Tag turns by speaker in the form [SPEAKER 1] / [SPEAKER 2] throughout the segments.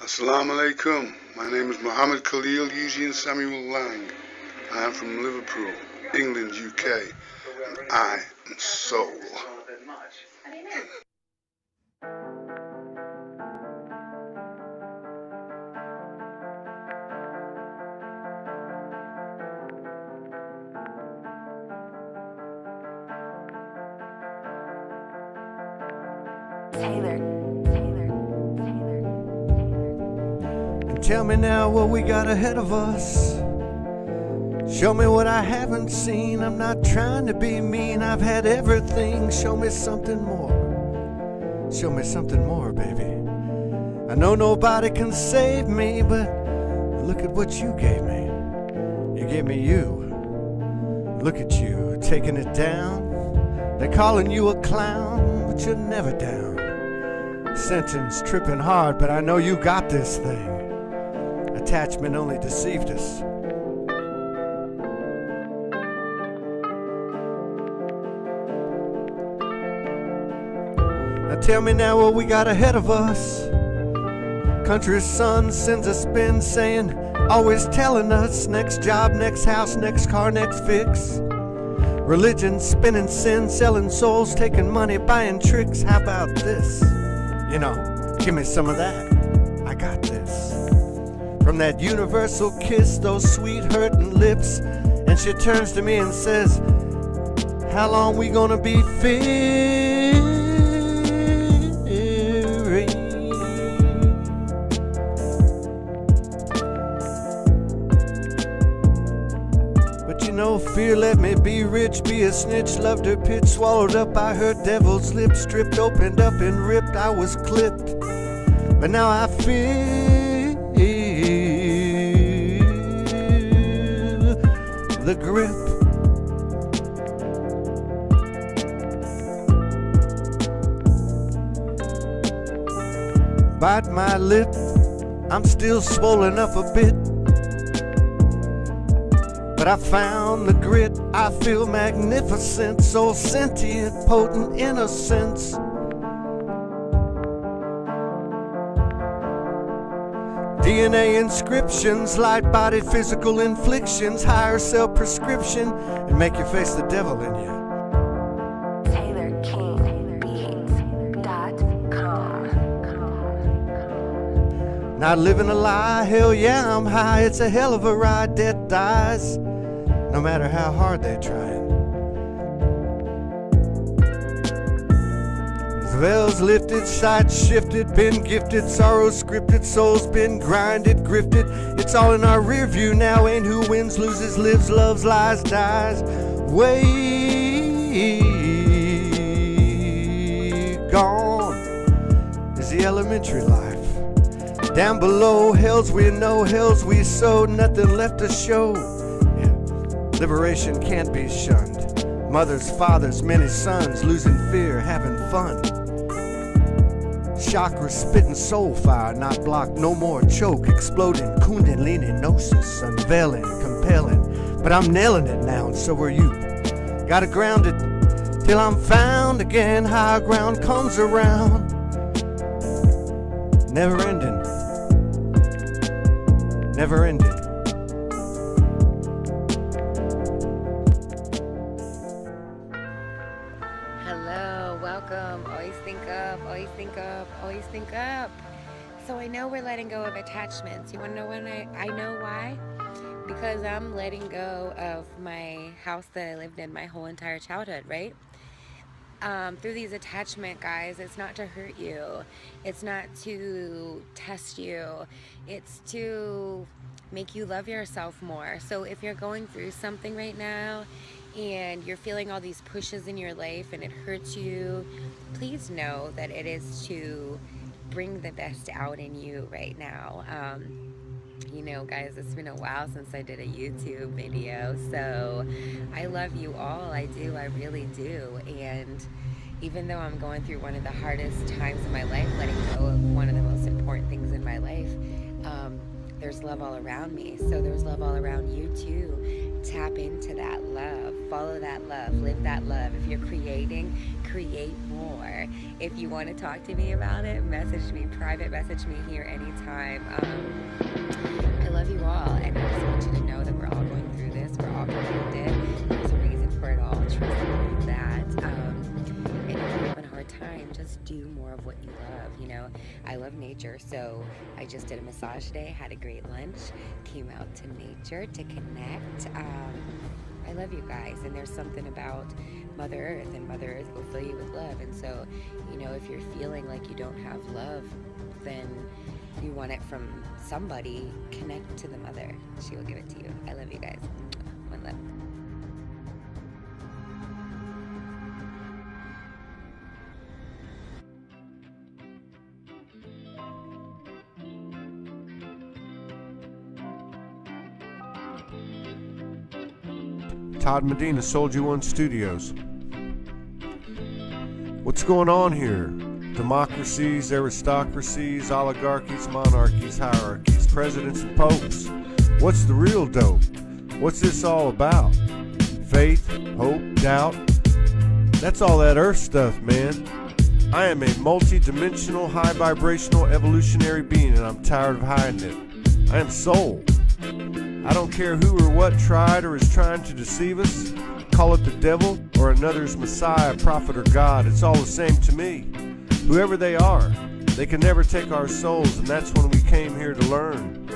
[SPEAKER 1] Assalamu alaikum. My name is Muhammad Khalil Eugene Samuel Lange. I am from Liverpool, England, UK, and I am soul.
[SPEAKER 2] Tell me now what we got ahead of us. Show me what I haven't seen. I'm not trying to be mean. I've had everything. Show me something more. Show me something more, baby. I know nobody can save me, but look at what you gave me. You gave me you. Look at you, taking it down. They're calling you a clown, but you're never down. Sentence tripping hard, but I know you got this thing. Attachment only deceived us. Now tell me now what we got ahead of us. Country's son sends a spin saying, always telling us, next job, next house, next car, next fix. Religion, spinning sin, selling souls, taking money, buying tricks. How about this? You know, give me some of that. I got this. From that universal kiss, those sweet hurting lips. And she turns to me and says, how long we gonna be fearing? But you know, fear let me be rich, be a snitch, loved her pitch, swallowed up by her devil's lips, stripped, opened up and ripped, I was clipped. But now I feel the grip. Bite my lip, I'm still swollen up a bit, but I found the grit. I feel magnificent, so sentient, potent innocence. DNA inscriptions, light-bodied physical inflictions, higher self prescription, and make you face the devil in you. Not living a lie, hell yeah, I'm high. It's a hell of a ride, death dies, no matter how hard they try. Veils lifted, sights shifted, been gifted, sorrow scripted, souls been grinded, grifted. It's all in our rear view now, ain't who wins, loses, lives, loves, lies, dies. Way gone is the elementary life. Down below, hells we know, hells we sowed, nothing left to show. Yeah. Liberation can't be shunned. Mothers, fathers, many sons, losing fear, having fun. Chakra spitting soul fire, not blocked, no more choke, exploding, kundalini gnosis, unveiling, compelling. But I'm nailing it now, and so are you. Gotta ground it till I'm found again. High ground comes around, never ending, never ending.
[SPEAKER 3] Always think up. So I know we're letting go of attachments. You want to know when I know why? Because I'm letting go of my house that I lived in my whole entire childhood, right? Through these attachment, guys, it's not to hurt you. It's not to test you. It's to make you love yourself more. So if you're going through something right now and you're feeling all these pushes in your life and it hurts you, please know that it is to bring the best out in you right now. You know, guys, it's been a while since I did a YouTube video, so I love you all. I do, I really do. And even though I'm going through one of the hardest times in my life, letting go of one of the most important things in my life, there's love all around me. So there's love all around you too. Tap into that love. Follow that love. Live that love. If you're creating, create more. If you want to talk to me about it, message me, private message me here anytime. I love you all, and I just want you to know that we're all going through this. We're all connected. There's a reason for it all. Trust me that. And if you're having a hard time, just do more of what you love. You know, I love nature, so I just did a massage today, had a great lunch, came out to nature to connect. I love you guys, and there's something about Mother Earth, and Mother Earth will fill you with love. And so, you know, if you're feeling like you don't have love, then you want it from somebody, connect to the mother. She will give it to you. I love you guys. One love.
[SPEAKER 2] Todd Medina, SoulogyOneStudios. What's going on here? Democracies, aristocracies, oligarchies, monarchies, hierarchies, presidents and popes. What's the real dope? What's this all about? Faith, hope, doubt? That's all that earth stuff, man. I am a multi-dimensional, high-vibrational, evolutionary being, and I'm tired of hiding it. I am soul. I don't care who or what tried or is trying to deceive us. Call it the devil or another's Messiah, prophet, or God. It's all the same to me. Whoever they are, they can never take our souls, and that's when we came here to learn.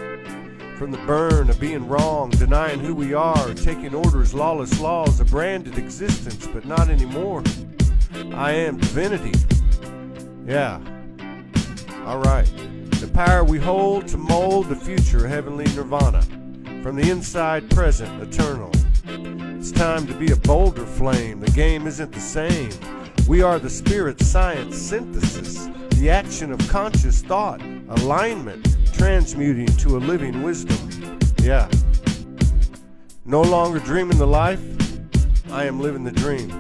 [SPEAKER 2] From the burn of being wrong, denying who we are, taking orders, lawless laws, a branded existence, but not anymore. I am divinity. Yeah. Alright. The power we hold to mold the future, heavenly nirvana. From the inside, present, eternal. It's time to be a bolder flame. The game isn't the same. We are the spirit science synthesis, the action of conscious thought, alignment, transmuting to a living wisdom. Yeah. No longer dreaming the life, I am living the dream.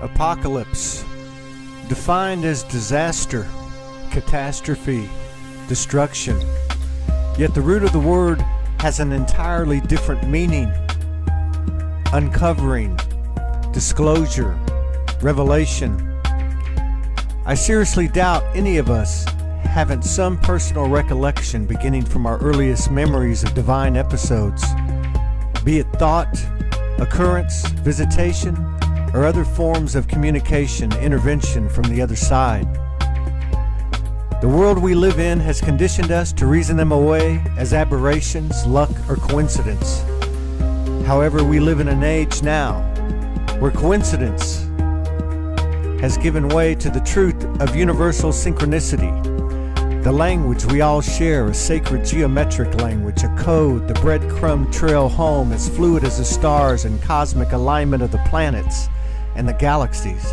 [SPEAKER 2] Apocalypse, defined as disaster, catastrophe, destruction. Yet the root of the word has an entirely different meaning. Uncovering, disclosure, revelation. I seriously doubt any of us haven't some personal recollection beginning from our earliest memories of divine episodes, be it thought, occurrence, visitation, or other forms of communication, intervention from the other side. The world we live in has conditioned us to reason them away as aberrations, luck, or coincidence. However, we live in an age now where coincidence has given way to the truth of universal synchronicity. The language we all share, a sacred geometric language, a code, the breadcrumb trail home, as fluid as the stars and cosmic alignment of the planets and the galaxies,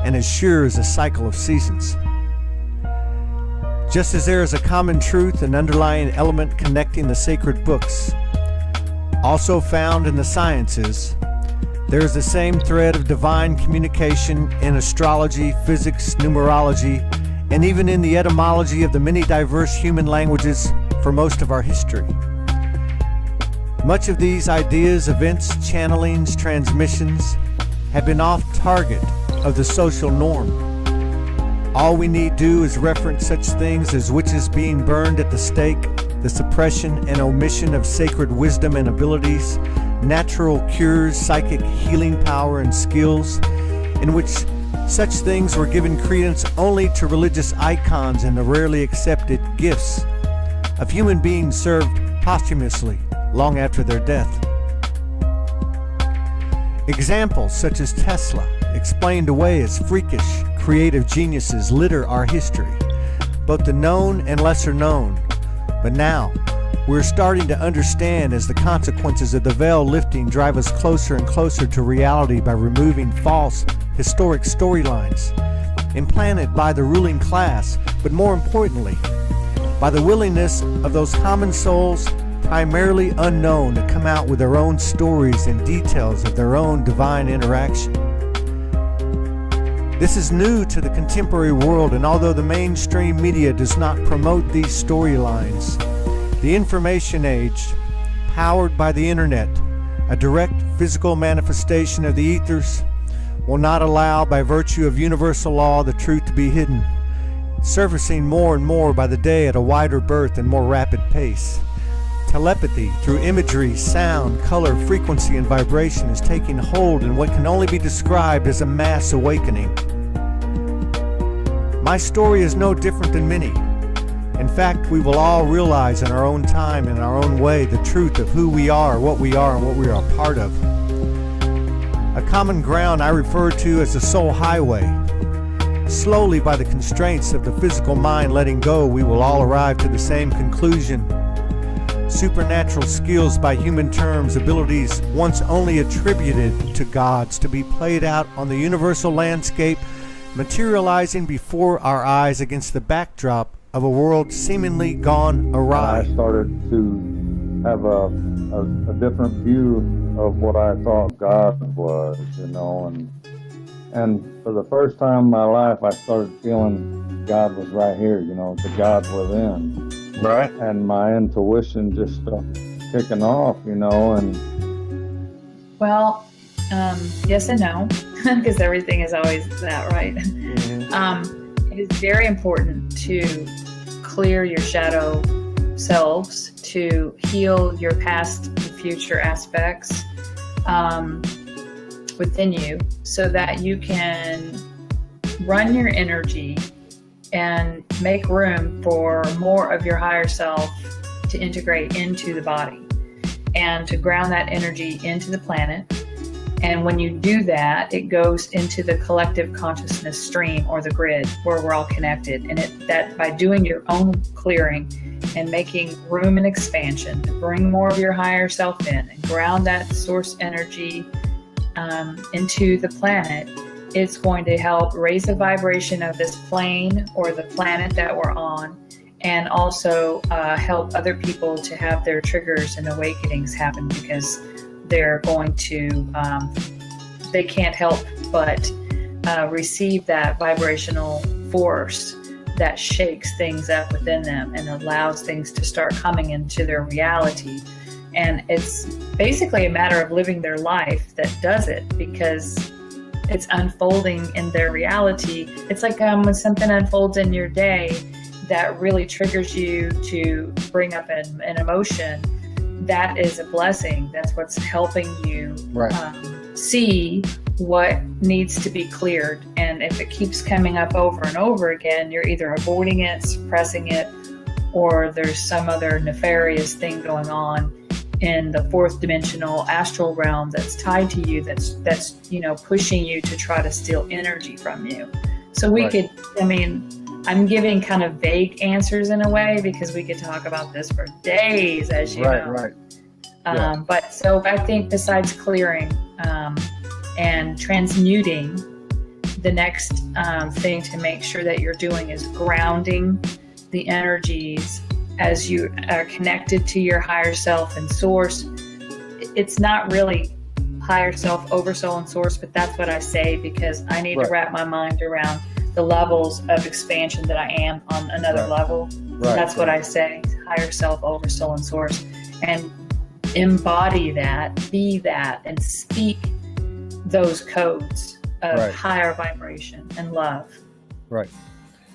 [SPEAKER 2] and as sure as a cycle of seasons. Just as there is a common truth and underlying element connecting the sacred books, also found in the sciences, there is the same thread of divine communication in astrology, physics, numerology, and even in the etymology of the many diverse human languages for most of our history. Much of these ideas, events, channelings, transmissions have been off target of the social norm. All we need do is reference such things as witches being burned at the stake, the suppression and omission of sacred wisdom and abilities, natural cures, psychic healing power and skills, in which such things were given credence only to religious icons and the rarely accepted gifts of human beings served posthumously long after their death. Examples such as Tesla, explained away as freakish, creative geniuses, litter our history, both the known and lesser known. But now, we're starting to understand as the consequences of the veil lifting drive us closer and closer to reality by removing false, historic storylines implanted by the ruling class, but more importantly, by the willingness of those common souls primarily unknown to come out with their own stories and details of their own divine interaction. This is new to the contemporary world, and although the mainstream media does not promote these storylines, the information age, powered by the internet, a direct physical manifestation of the ethers, will not allow, by virtue of universal law, the truth to be hidden, surfacing more and more by the day at a wider berth and more rapid pace. Telepathy through imagery, sound, color, frequency, and vibration is taking hold in what can only be described as a mass awakening. My story is no different than many. In fact, we will all realize in our own time, in our own way, the truth of who we are, and what we are a part of. A common ground I refer to as the soul highway. Slowly, by the constraints of the physical mind letting go, we will all arrive to the same conclusion. Supernatural skills by human terms, abilities once only attributed to gods, to be played out on the universal landscape, materializing before our eyes against the backdrop of a world seemingly gone awry.
[SPEAKER 4] I started to have a different view of what I thought God was, and for the first time in my life, I started feeling God was right here, the God within.
[SPEAKER 2] Right.
[SPEAKER 4] And my intuition just started kicking off, and...
[SPEAKER 5] Well, yes and no, because everything is always that, right?
[SPEAKER 2] Mm-hmm.
[SPEAKER 5] It is very important to clear your shadow selves, to heal your past and future aspects within you so that you can run your energy and make room for more of your higher self to integrate into the body and to ground that energy into the planet. And when you do that, it goes into the collective consciousness stream or the grid where we're all connected. And that by doing your own clearing and making room and expansion to bring more of your higher self in and ground that source energy into the planet, it's going to help raise the vibration of this plane or the planet that we're on, and also help other people to have their triggers and awakenings happen, because they're going to, they can't help but receive that vibrational force that shakes things up within them and allows things to start coming into their reality. And it's basically a matter of living their life that does it, because it's unfolding in their reality. It's like when something unfolds in your day that really triggers you to bring up an emotion, that is a blessing. That's what's helping you see what needs to be cleared. And if it keeps coming up over and over again, you're either avoiding it, suppressing it, or there's some other nefarious thing going on in the fourth dimensional astral realm that's tied to you, that's pushing you to try to steal energy from you. So we could, I'm giving kind of vague answers in a way, because we could talk about this for days, as you know. But so I think besides clearing and transmuting, the next thing to make sure that you're doing is grounding the energies as you are connected to your higher self and source. It's not really higher self, oversoul, and source, but that's what I say because I need to wrap my mind around the levels of expansion that I am on another level. That's what I say, higher self, oversoul, and source. And embody that, be that, and speak those codes of higher vibration and love.
[SPEAKER 2] Right.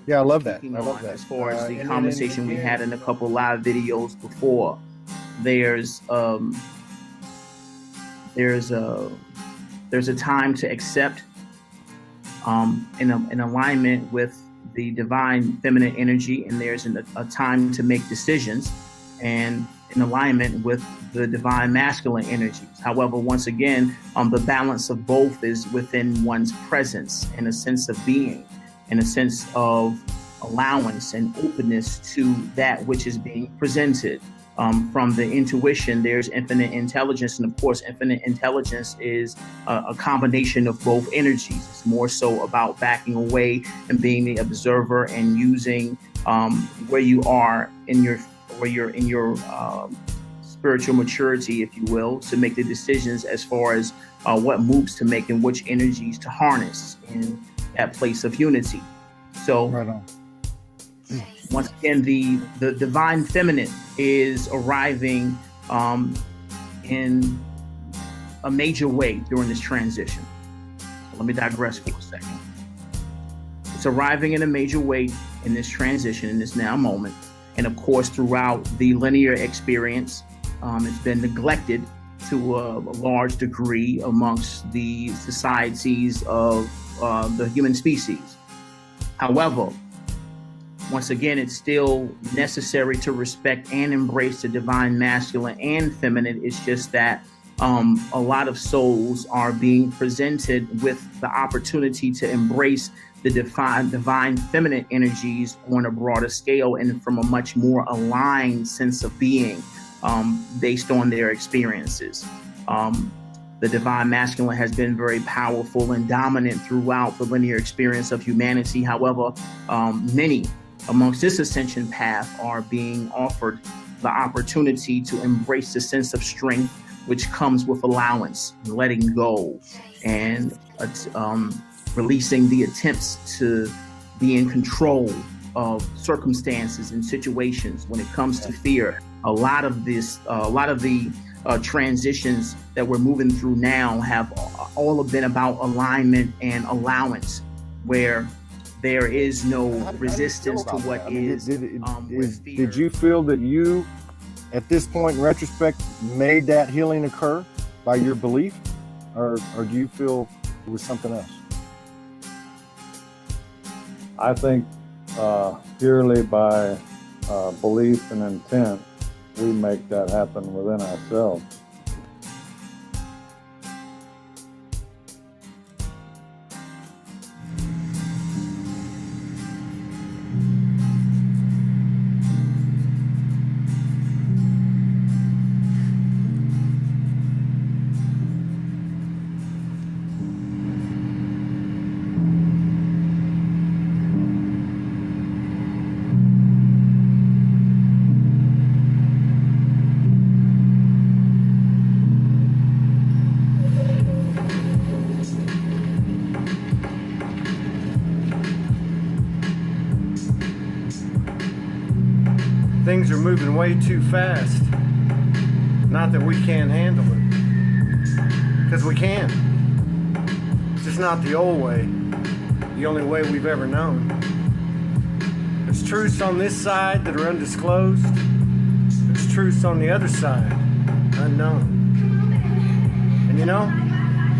[SPEAKER 2] Yeah, I love that. I love that.
[SPEAKER 6] As far as the conversation we had in a couple live videos before, there's a time to accept in alignment with the divine feminine energy, and there's a time to make decisions and in alignment with the divine masculine energies. However, once again, the balance of both is within one's presence, in a sense of being, in a sense of allowance and openness to that which is being presented. From the intuition, there's infinite intelligence. And of course, infinite intelligence is a combination of both energies. It's more so about backing away and being the observer and using where you are in your spiritual maturity, if you will, to make the decisions as far as what moves to make and which energies to harness in that place of unity. So right on. Once again, the divine feminine is arriving in a major way during this transition. So let me digress for a second. It's arriving in a major way in this transition, in this now moment. And of course, throughout the linear experience, it's been neglected to a large degree amongst the societies of the human species. However, once again, it's still necessary to respect and embrace the divine masculine and feminine. It's just that a lot of souls are being presented with the opportunity to embrace the divine feminine energies on a broader scale and from a much more aligned sense of being based on their experiences. The divine masculine has been very powerful and dominant throughout the linear experience of humanity. However, many amongst this ascension path are being offered the opportunity to embrace the sense of strength, which comes with allowance, letting go, and releasing the attempts to be in control of circumstances and situations. When it comes to fear, a lot of the transitions that we're moving through now have all been about alignment and allowance, where there is no resistance to what is with fear.
[SPEAKER 2] Did you feel that you, at this point in retrospect, made that healing occur by your belief, or do you feel it was something else?
[SPEAKER 4] I think purely by belief and intent, we make that happen within ourselves.
[SPEAKER 2] Things are moving way too fast. Not that we can't handle it, because we can. It's just not the old way, the only way we've ever known. There's truths on this side that are undisclosed. There's truths on the other side, unknown. And you know,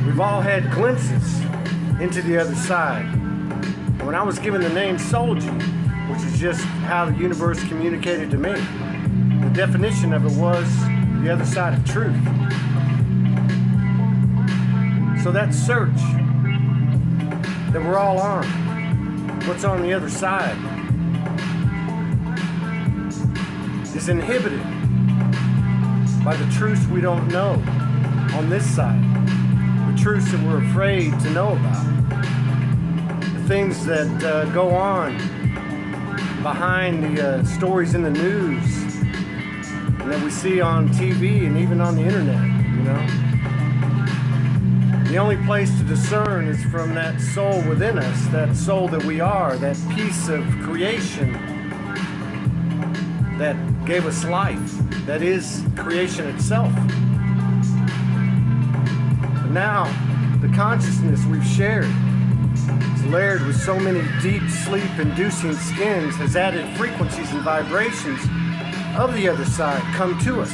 [SPEAKER 2] we've all had glimpses into the other side. And when I was given the name Soulogy, which is just how the universe communicated to me, the definition of it was the other side of truth. So that search that we're all on, what's on the other side, is inhibited by the truths we don't know on this side, the truths that we're afraid to know about, the things that go on behind the stories in the news and that we see on TV and even on the internet, you know. The only place to discern is from that soul within us, that soul that we are, that piece of creation that gave us life, that is creation itself. But now, the consciousness we've shared is layered with so many deep sleep-inducing skins, has added frequencies and vibrations of the other side come to us.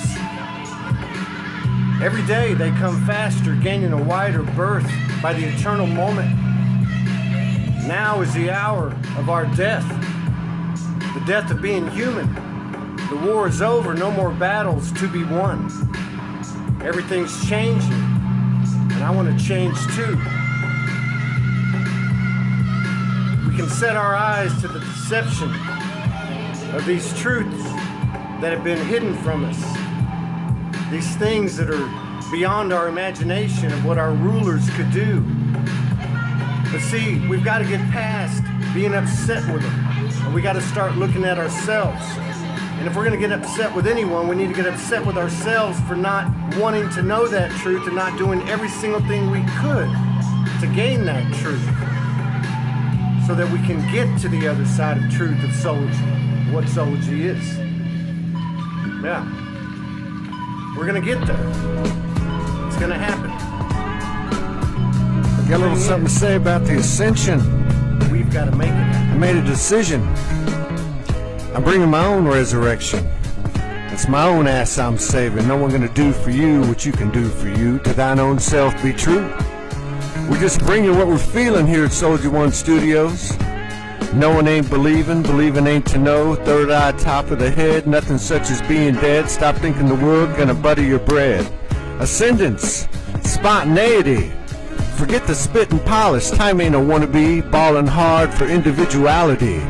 [SPEAKER 2] Every day they come faster, gaining a wider berth by the eternal moment. Now is the hour of our death, the death of being human. The war is over, no more battles to be won. Everything's changing, and I want to change too. We can set our eyes to the deception of these truths that have been hidden from us. These things that are beyond our imagination of what our rulers could do. But see, we've got to get past being upset with them, and we got to start looking at ourselves. And if we're going to get upset with anyone, we need to get upset with ourselves for not wanting to know that truth and not doing every single thing we could to gain that truth, so that we can get to the other side of truth of Soulogy, what Soulogy is. Yeah. We're going to get there. It's going to happen. I got a little something to say about the ascension. We've got to make it happen. I made a decision. I'm bringing my own resurrection. It's my own ass I'm saving. No one gonna do for you what you can do for you. To thine own self be true. We just bring you what we're feeling here at SoulogyOneStudios. Knowing ain't believing, believing ain't to know. Third eye, top of the head, nothing such as being dead. Stop thinking the world gonna butter your bread. Ascendance, spontaneity. Forget the spit and polish. Time ain't a wannabe. Balling hard for individuality.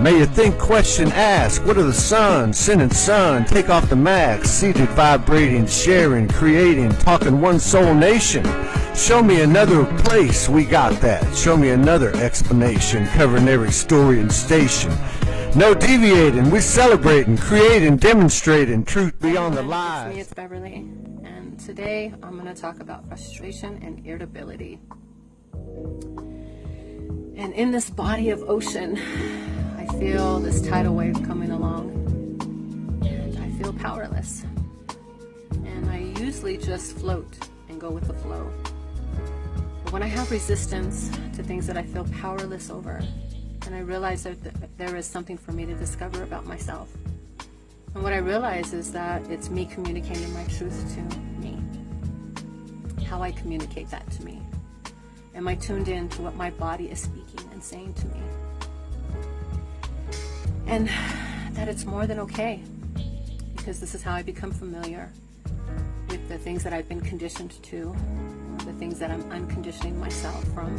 [SPEAKER 2] May you think, question, ask. What are the suns? Sin and sun. Take off the mask. Seated, vibrating, sharing, creating, talking one soul nation. Show me another place. We got that. Show me another explanation. Covering every story and station. No deviating. We celebrating, creating, demonstrating truth beyond the lies.
[SPEAKER 7] It's me, it's Beverly. And today I'm going to talk about frustration and irritability. And in this body of ocean, I feel this tidal wave coming along, and I feel powerless. And I usually just float and go with the flow. But when I have resistance to things that I feel powerless over, and I realize that there is something for me to discover about myself. And what I realize is that it's me communicating my truth to me. How I communicate that to me. Am I tuned in to what my body is speaking and saying to me? And that it's more than okay, because this is how I become familiar with the things that I've been conditioned to, the things that I'm unconditioning myself from.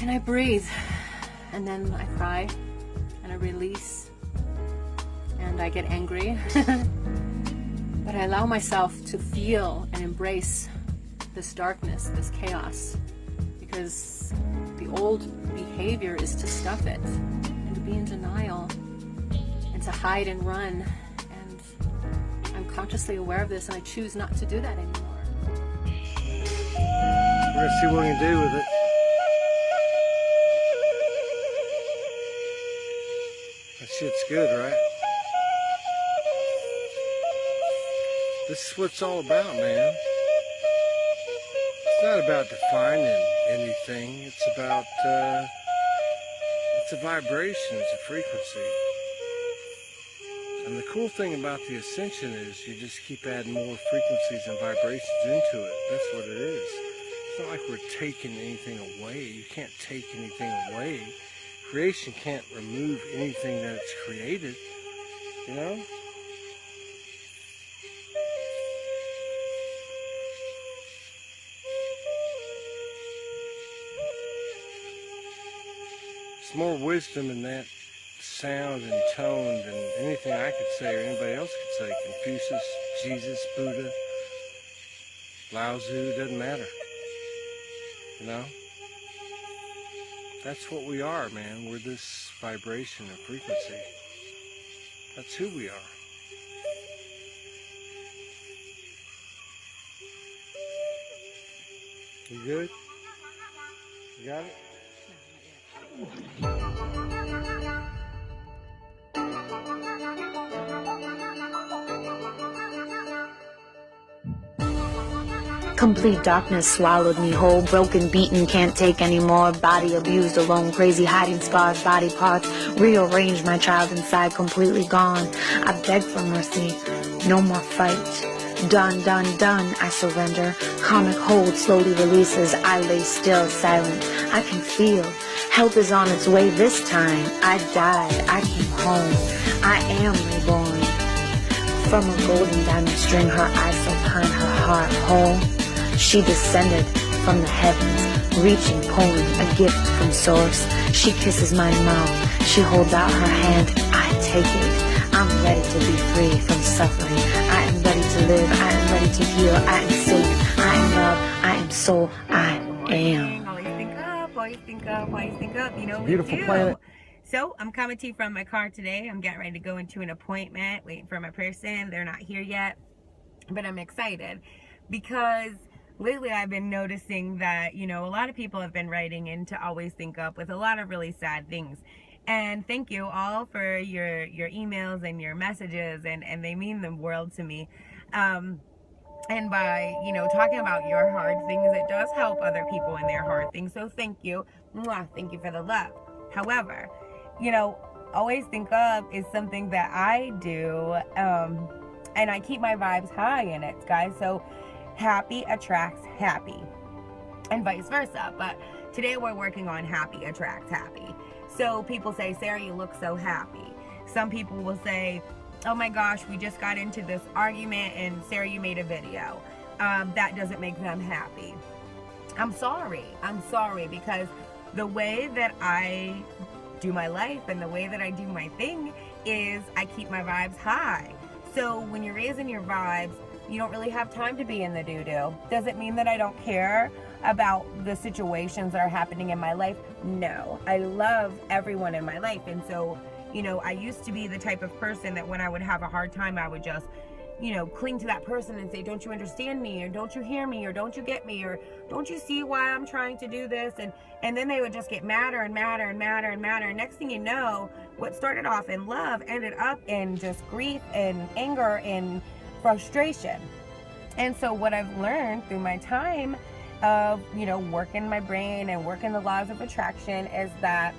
[SPEAKER 7] And I breathe, and then I cry, and I release, and I get angry. But I allow myself to feel and embrace this darkness, this chaos, because the old behavior is to stuff it and to be in denial and to hide and run, and I'm consciously aware of this, and I choose not to do that anymore.
[SPEAKER 2] We're gonna see what we can do with it. That shit's good, right? This is what it's all about, man. It's not about defining anything. It's about, it's a vibration, it's a frequency. And the cool thing about the ascension is you just keep adding more frequencies and vibrations into it. That's what it is. It's not like we're taking anything away. You can't take anything away. Creation can't remove anything that it's created, you know? There's more wisdom in that sound and tone than anything I could say or anybody else could say. Confucius, Jesus, Buddha, Lao Tzu, doesn't matter. You know? That's what we are, man. We're this vibration and frequency. That's who we are. You good? You got it?
[SPEAKER 8] Complete darkness swallowed me whole, broken, beaten, can't take anymore. Body abused, alone, crazy, hiding scars, body parts. Rearranged, my child inside, completely gone. I beg for mercy, no more fight. Done, done, done, I surrender. Karmic hold slowly releases, I lay still, silent. I can feel, help is on its way this time. I died, I came home, I am reborn. From a golden diamond string, her eyes so kind, her heart whole. She descended from the heavens, reaching, pulling a gift from source. She kisses my mouth, she holds out her hand, I take it. I'm ready to be free from suffering. I am ready to live, I am ready to heal, I am safe, I am love, I am soul, I am.
[SPEAKER 3] Always think up, always think up, always think up, you know,
[SPEAKER 2] Beautiful planet.
[SPEAKER 3] So I'm coming to you from my car today. I'm getting ready to go into an appointment, waiting for my person. They're not here yet, but I'm excited because lately I've been noticing that, you know, a lot of people have been writing in to always think up with a lot of really sad things. And thank you all for your emails and your messages, and they mean the world to me. And by, you know, talking about your hard things, it does help other people in their hard things. So thank you. Mwah, thank you for the love. However, you know, always think up is something that I do, and I keep my vibes high in it, guys. So happy attracts happy, and vice versa. But today we're working on happy attracts happy. So people say, Sarah, you look so happy. Some people will say, oh my gosh, we just got into this argument and Sarah, you made a video. That doesn't make them happy. I'm sorry, because the way that I do my life and the way that I do my thing is I keep my vibes high. So when you're raising your vibes, you don't really have time to be in the doo-doo. Does it mean that I don't care about the situations that are happening in my life? No, I love everyone in my life. And so, you know, I used to be the type of person that when I would have a hard time, I would just, you know, cling to that person and say, don't you understand me? Or don't you hear me? Or don't you get me? Or don't you see why I'm trying to do this? And then they would just get madder and madder and madder and madder. And next thing you know, what started off in love ended up in just grief and anger and frustration. And so what I've learned through my time of, you know, working my brain and working the laws of attraction is that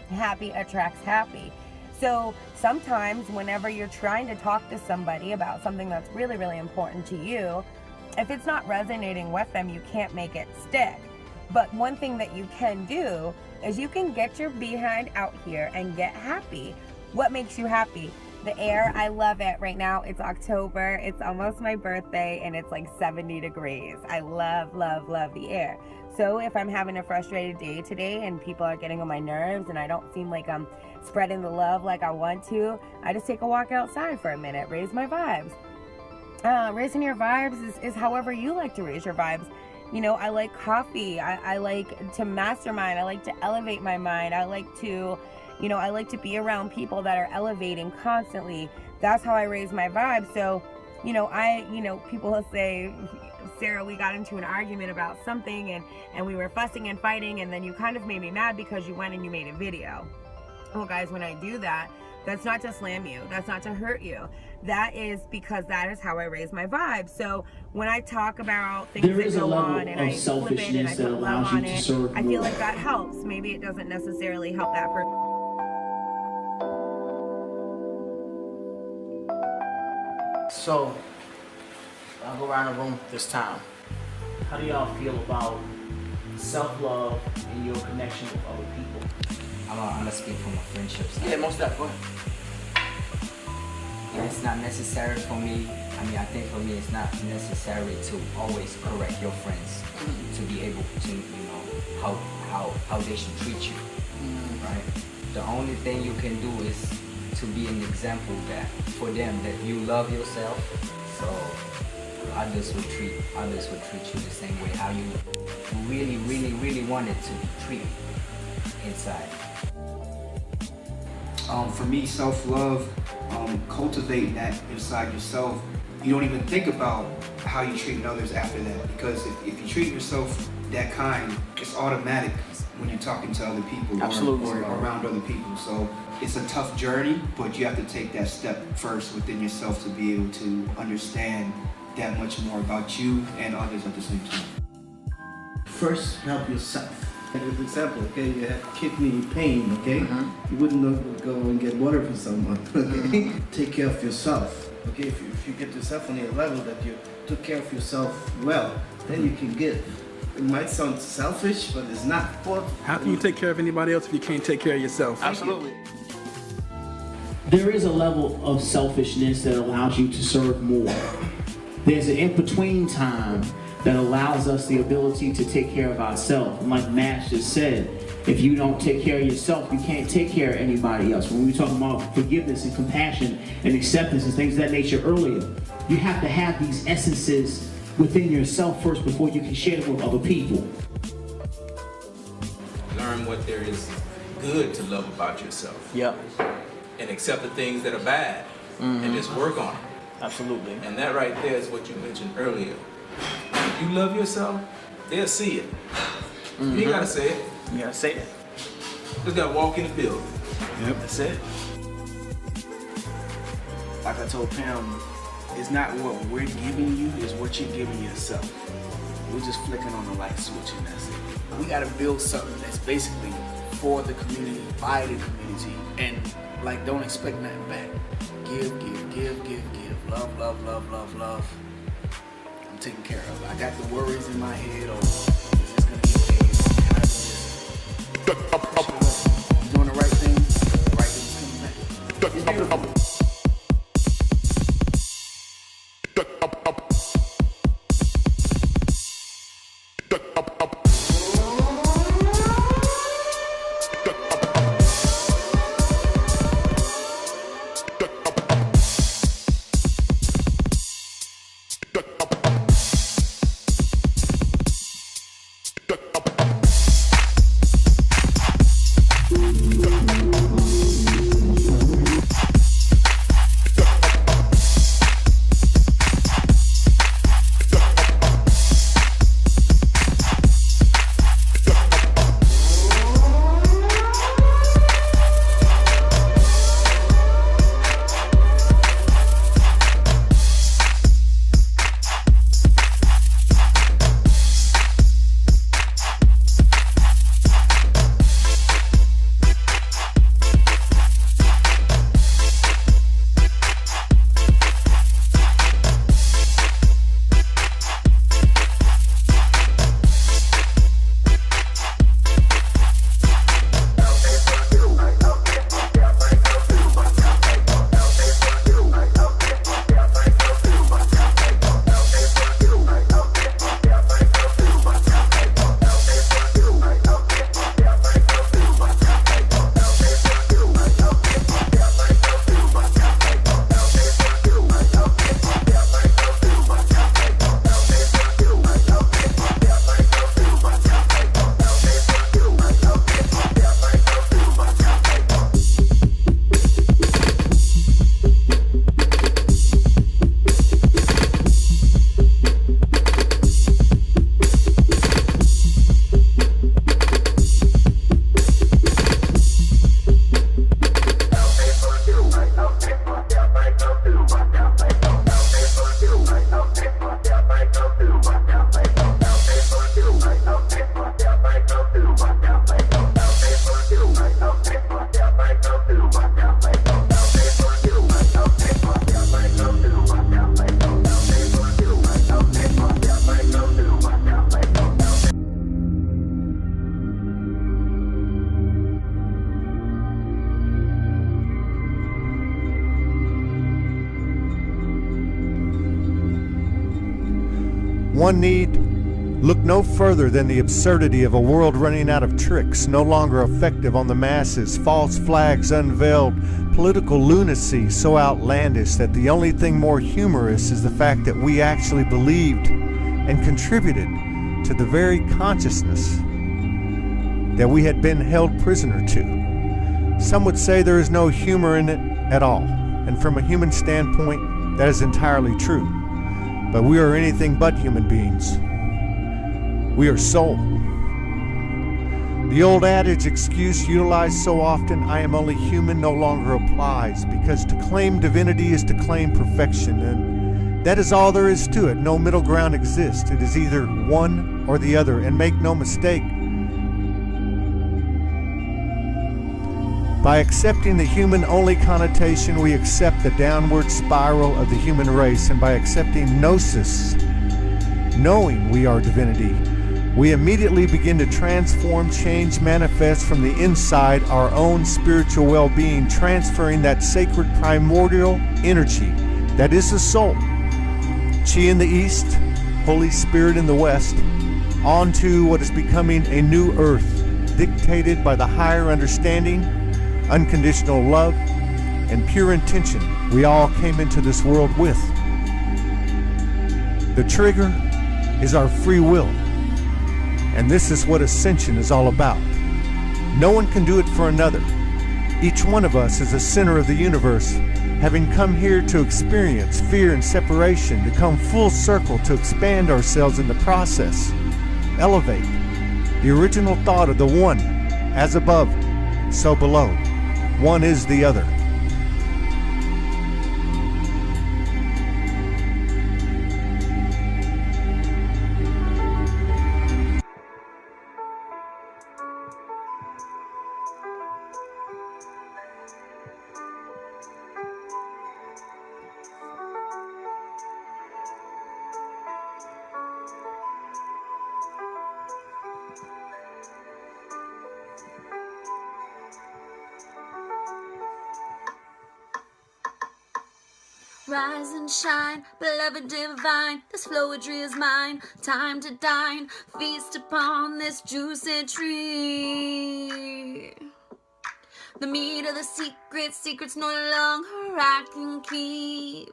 [SPEAKER 3] happy attracts happy. So sometimes whenever you're trying to talk to somebody about something that's really, really important to you, if it's not resonating with them, you can't make it stick. But one thing that you can do is you can get your behind out here and get happy. What makes you happy? The air, I love it. Right now it's October, it's almost my birthday, and it's like 70 degrees. I love, love, love the air. So if I'm having a frustrated day today and people are getting on my nerves and I don't seem like I'm spreading the love like I want to, I just take a walk outside for a minute, raise my vibes. Raising your vibes is however you like to raise your vibes. You know, I like coffee, I like to mastermind, I like to elevate my mind, I like to, you know, I like to be around people that are elevating constantly. That's how I raise my vibe. So, you know, people will say, Sarah, we got into an argument about something and we were fussing and fighting, and then you kind of made me mad because you went and you made a video. Well, guys, when I do that, that's not to slam you. That's not to hurt you. That is because that is how I raise my vibe. So when I talk about things that go on and I flip it and I put love on it, I feel like that helps. Maybe it doesn't necessarily help that person.
[SPEAKER 6] So, I'll go around the room this time. How do y'all feel about self-love and your connection with other people?
[SPEAKER 9] I'm gonna speak from a friendship side.
[SPEAKER 6] Yeah, most of that, go ahead.
[SPEAKER 9] And it's not necessary for me. I mean, I think for me it's not necessary to always correct your friends to be able to, you know, how they should treat you, right? The only thing you can do is to be an example that for them that you love yourself, so others will treat you the same way how you really wanted to be treated. inside?
[SPEAKER 10] For me, self-love, cultivating that inside yourself. You don't even think about how you treat others after that, because if you treat yourself that kind, it's automatic when you're talking to other people or around other people. So it's a tough journey, but you have to take that step first within yourself to be able to understand that much more about you and others at the same time.
[SPEAKER 11] First, help yourself. For example, okay, you have kidney pain, okay? You wouldn't go and get water for someone, okay? Take care of yourself, okay? If you get yourself on a level that you took care of yourself well, then you can give. It might sound selfish, but it's not.
[SPEAKER 12] How can you take care of anybody else if you can't take care of yourself?
[SPEAKER 6] Absolutely. There is a level of selfishness that allows you to serve more. There's an in-between time that allows us the ability to take care of ourselves. And like Matt just said, if you don't take care of yourself, you can't take care of anybody else. When we talk about forgiveness and compassion and acceptance and things of that nature earlier, you have to have these essences within yourself first before you can share them with other people.
[SPEAKER 13] Learn what there is good to love about yourself.
[SPEAKER 6] Yep.
[SPEAKER 13] And accept the things that are bad and just work on it.
[SPEAKER 6] Absolutely.
[SPEAKER 13] And that right there is what you mentioned earlier. If you love yourself, they'll see it. You ain't gotta say it.
[SPEAKER 6] You gotta say it.
[SPEAKER 13] Just gotta walk in the building.
[SPEAKER 6] Yep. That's it.
[SPEAKER 14] Like I told Pam, it's not what we're giving you, it's what you're giving yourself. We're just flicking on the light switch and that's it. We gotta build something that's basically for the community, by the community, and like don't expect nothing back. Give, give, give, give, give. Love, love, love, love, love. I'm taken care of. I got the worries in my head, or is this gonna get paid? Can I just doing the right thing? The right thing's coming back. It's beautiful.
[SPEAKER 2] One need look no further than the absurdity of a world running out of tricks, no longer effective on the masses, false flags unveiled, political lunacy so outlandish that the only thing more humorous is the fact that we actually believed and contributed to the very consciousness that we had been held prisoner to. Some would say there is no humor in it at all, and from a human standpoint, that is entirely true. But we are anything but human beings. We are soul. The old adage excuse utilized so often, "I am only human," no longer applies, because to claim divinity is to claim perfection, and that is all there is to it. No middle ground exists. It is either one or the other, and make no mistake, by accepting the human-only connotation, we accept the downward spiral of the human race, and by accepting gnosis, knowing we are divinity, we immediately begin to transform, change, manifest from the inside our own spiritual well-being, transferring that sacred primordial energy that is the soul, Chi in the east, Holy Spirit in the west, onto what is becoming a new earth, dictated by the higher understanding, unconditional love, and pure intention we all came into this world with. The trigger is our free will. And this is what ascension is all about. No one can do it for another. Each one of us is a center of the universe, having come here to experience fear and separation, to come full circle to expand ourselves in the process, elevate the original thought of the one, as above, so below. One is the other.
[SPEAKER 15] Rise and shine, beloved divine, this flowetry is mine. Time to dine, feast upon this juicy tree. The meat of the secrets no longer I can keep.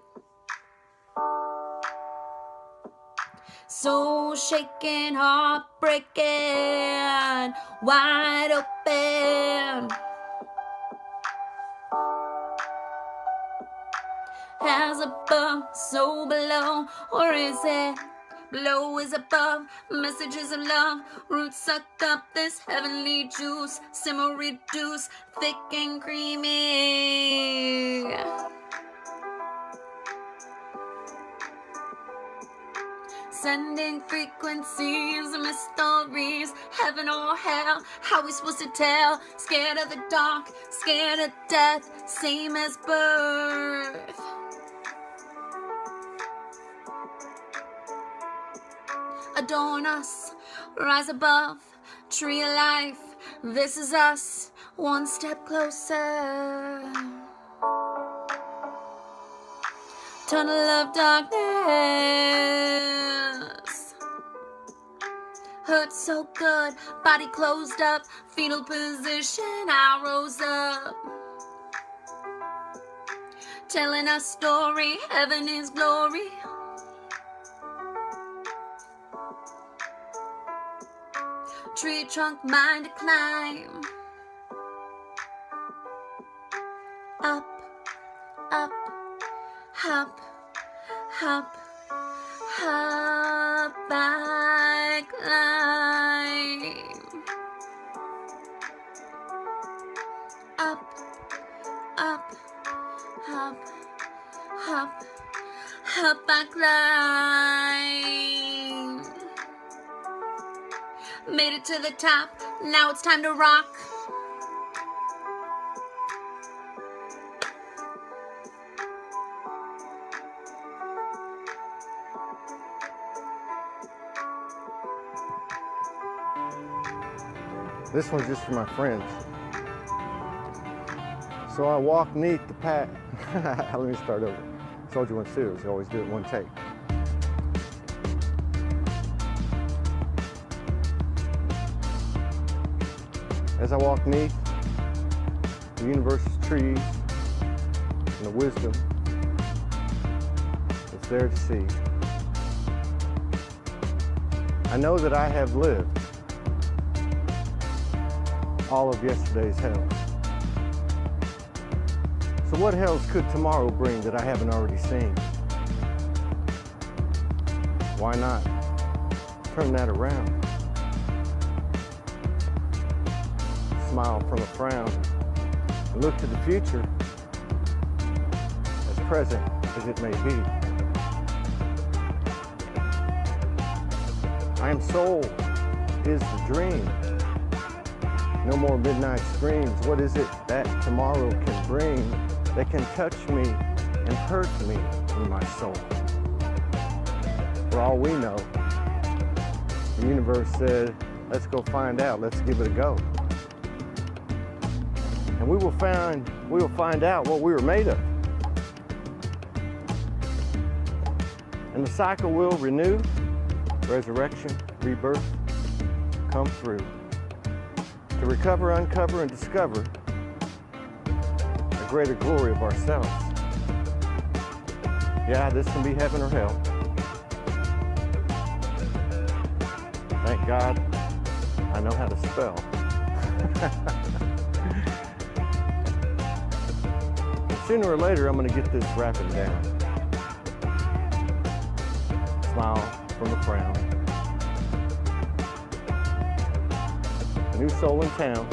[SPEAKER 15] Soul shaking, heart breaking, wide open. As above, so below, or is it below is above? Messages of love, roots suck up this heavenly juice, simmer reduce, thick and creamy. Sending frequencies, mysteries, heaven or hell, how we supposed to tell? Scared of the dark, scared of death, same as birth. Adorn us, rise above, tree of life, this is us, one step closer. Tunnel of darkness, hurt so good, body closed up, fetal position, I rose up. Telling our story, heaven is glory. Tree trunk, mind to climb. Up, up, hop, hop, hop, I climb. Up, up, hop, hop, hop, I climb. Made it to the top, now it's time to rock.
[SPEAKER 2] This one's just for my friends. So I walk neath the path. Let me start over. SoulogyOneStudios, you always do it one take. As I walk neath the universe's trees and the wisdom that's there to see, I know that I have lived all of yesterday's hell. So what hells could tomorrow bring that I haven't already seen? Why not turn that around? Smile from a frown and look to the future, as present as it may be. I am soul is the dream. No more midnight screams. What is it that tomorrow can bring that can touch me and hurt me in my soul? For all we know, the universe said, let's go find out, let's give it a go. And we will find out what we were made of. And the cycle will renew, resurrection, rebirth, come through. To recover, uncover, and discover a greater glory of ourselves. Yeah, this can be heaven or hell. Thank God I know how to spell. And sooner or later, I'm going to get this wrapping down. Smile from a frown. A new soul in town.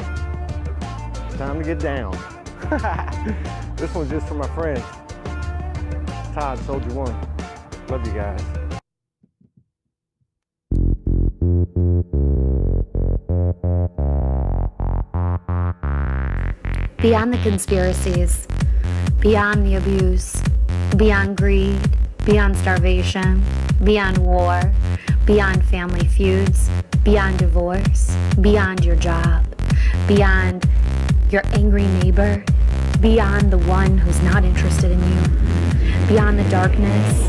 [SPEAKER 2] Time to get down. This one's just for my friends. Todd, SoulogyOne. Love you guys.
[SPEAKER 8] Beyond the conspiracies, beyond the abuse, beyond greed, beyond starvation, beyond war, beyond family feuds, beyond divorce, beyond your job, beyond your angry neighbor, beyond the one who's not interested in you, beyond the darkness,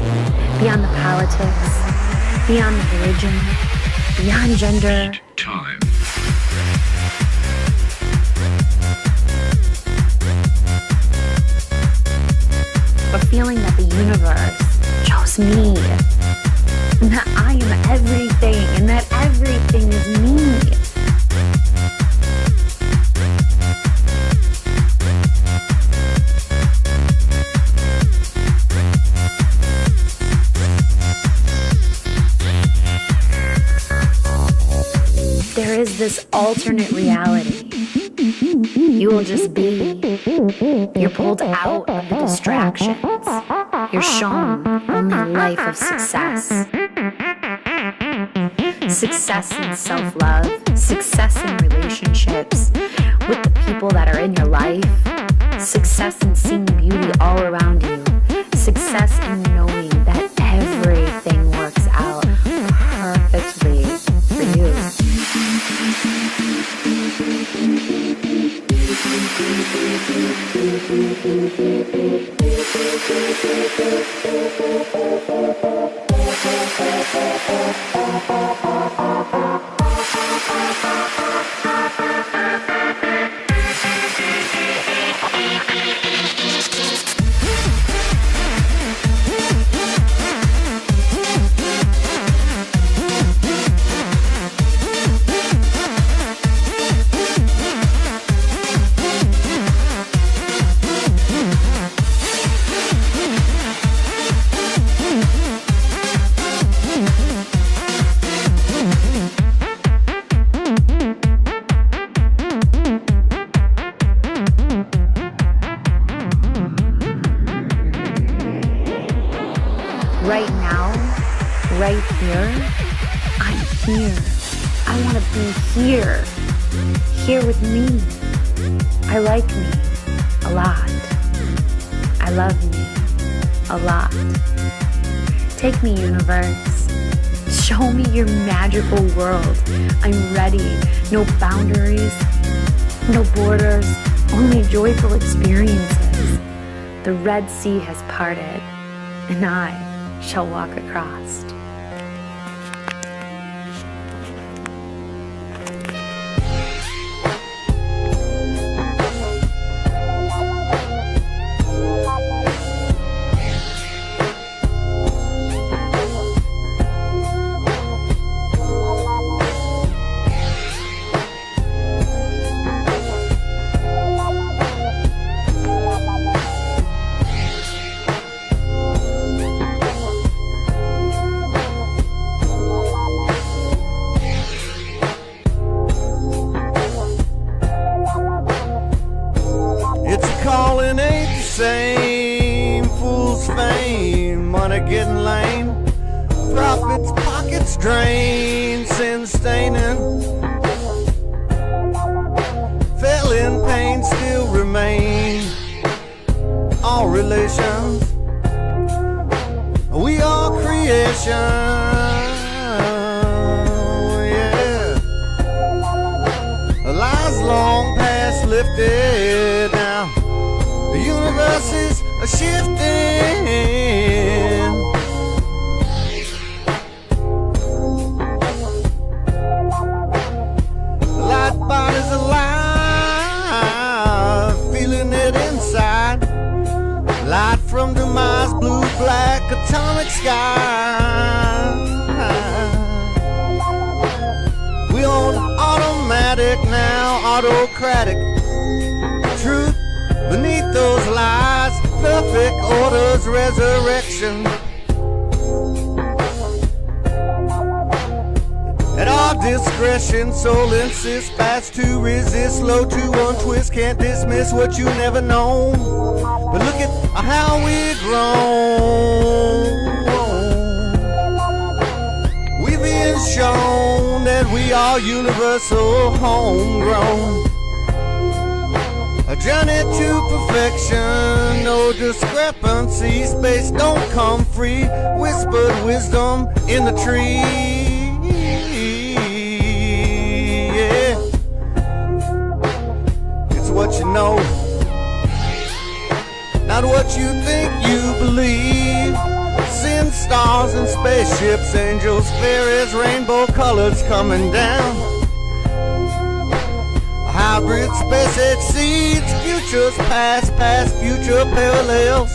[SPEAKER 8] beyond the politics, beyond the religion, beyond gender.
[SPEAKER 16] Time.
[SPEAKER 8] But feeling that the universe chose me, and that I am everything, and that everything is me. There is this alternate reality. You will just be. You're pulled out of the distractions. You're shown only a life of success. Success in self-love, success in relationships with the people that are in your life, success in seeing beauty all around you, success in knowing that everything works out perfectly for you. Right now, right here, I'm here. I want to be here. Here with me. I like me a lot. I love me a lot. Take me, universe. Show me your magical world. I'm ready. No boundaries, no borders, only joyful experiences. The Red Sea has parted, and I shall walk across.
[SPEAKER 2] same. Fool's fame, money getting lame. Profits, pockets drained, sin staining. Fell in pain, still remain. All relations, we are creation. Lies long past lifted now. The universe is shifting. Light bodies alive, feeling it inside. Light from demise, blue, black, atomic sky. We on automatic now, autocratic. Truth beneath those lies, perfect orders, resurrection. At our discretion, soul insists, fast to resist, slow to untwist, can't dismiss what you never known. But look at how we're grown. We've been shown that we are universal, homegrown. A journey to perfection, no discrepancy. Space don't come free. Whispered wisdom in the tree. Yeah, it's what you know, not what you think you believe. Sin, stars and spaceships, angels, fairies, rainbow colors coming down. Hybrid space exceeds futures, past, future parallels.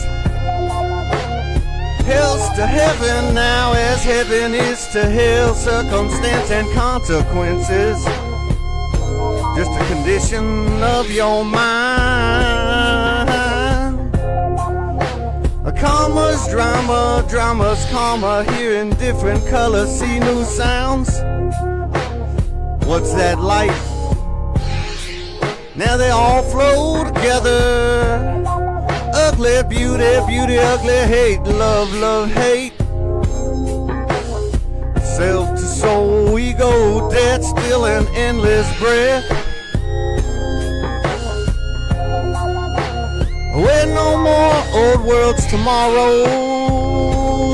[SPEAKER 2] Hell's to heaven now as heaven is to hell. Circumstance and consequences, just a condition of your mind. A comma's drama, drama's karma. Hearing different colors, see new sounds. What's that light? Now they all flow together. Ugly beauty, beauty, ugly hate. Love, love, hate. Self to soul, ego, death, still an endless breath. With no more old worlds tomorrow.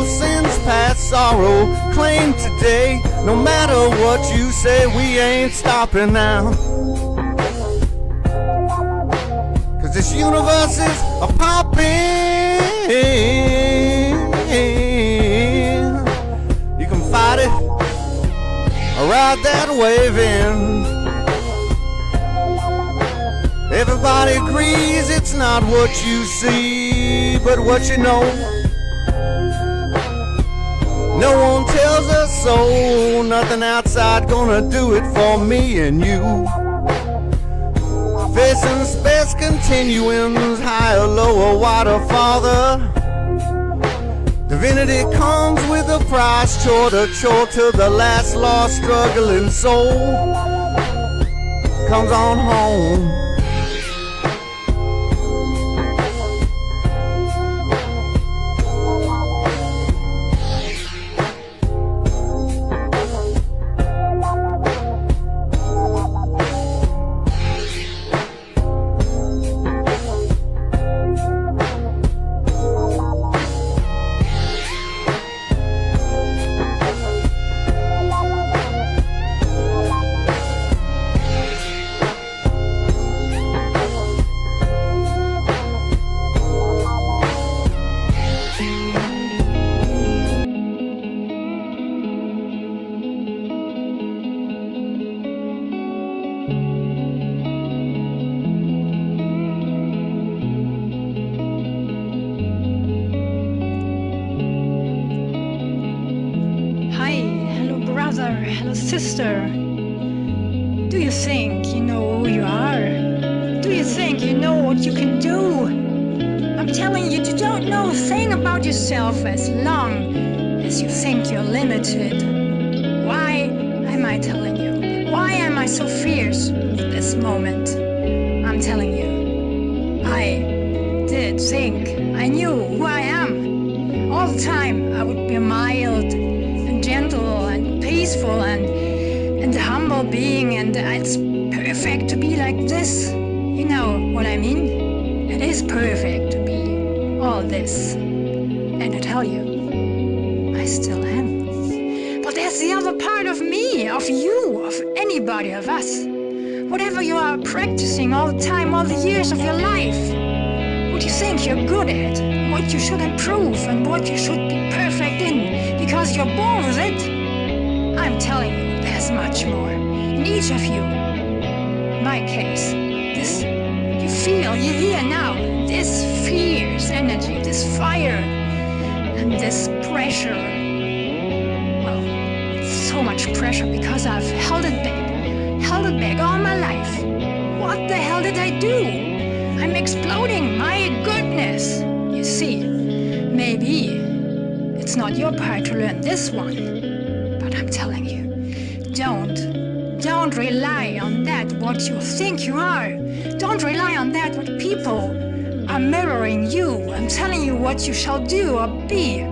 [SPEAKER 2] Sins past sorrow, claim today. No matter what you say, we ain't stopping now. This universe is a popping. You can fight it or ride that wave in. Everybody agrees it's not what you see, but what you know. No one tells us so. Nothing outside gonna do it for me and you. Facing space continuums, higher, lower, wider, farther. Divinity comes with a price, chore to the last lost struggling soul. Comes on home.
[SPEAKER 16] Hello, sister. Do you think you know who you are? Do you think you know what you can do? I'm telling you, you don't know a thing about yourself as long as you think you're limited. Why am I telling you? Why am I so fierce at this moment? I'm telling you, I did did think. I knew who I am. All the time I would be mild and gentle and peaceful and a humble being, and it's perfect to be like this. You know what I mean? It is perfect to be all this. And I tell you, I still am. But there's the other part of me, of you, of anybody, of us. Whatever you are practicing all the time, all the years of your life, what you think you're good at, what you should improve, and what you should be perfect in, because you're born with it. I'm telling you, there's much more in each of you. My case, this you feel, you hear now, this fierce energy, this fire, and this pressure. Well, it's so much pressure because I've held it back all my life. What the hell did I do? I'm exploding, my goodness. You see, maybe it's not your part to learn this one, but I'm telling you, don't rely on that what you think you are. Don't rely on that what people are mirroring you and telling you what you shall do or be.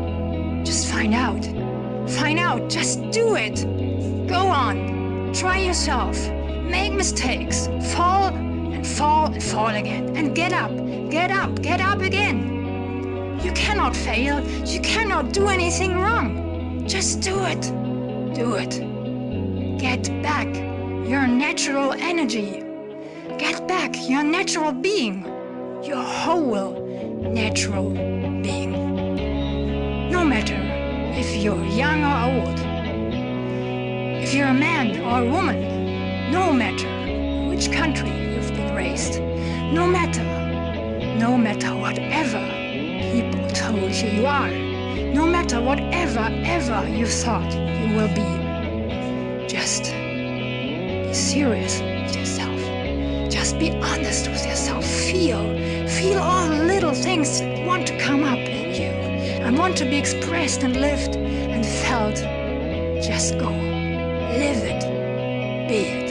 [SPEAKER 16] Just find out, just do it. Go on, try yourself. Make mistakes, fall and fall and fall again, and get up again. You cannot fail, you cannot do anything wrong. Just do it. Get back your natural energy. Get back your natural being, your whole natural being. No matter if you're young or old, if you're a man or a woman, no matter which country you've been raised, no matter whatever people told you are, no matter whatever you thought you will be, just be serious with yourself. Just be honest with yourself. Feel all the little things that want to come up in you and want to be expressed and lived and felt. Just go, live it, be it.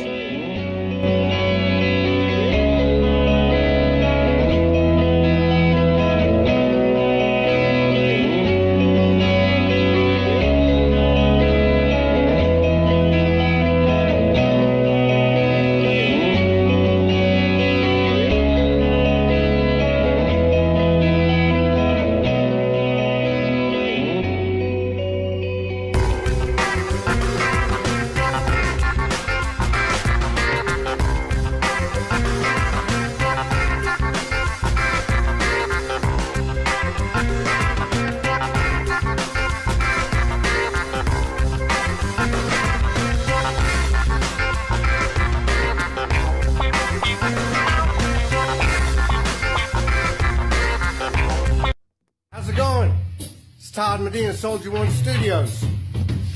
[SPEAKER 2] Todd, Medina, SoulogyOneStudios.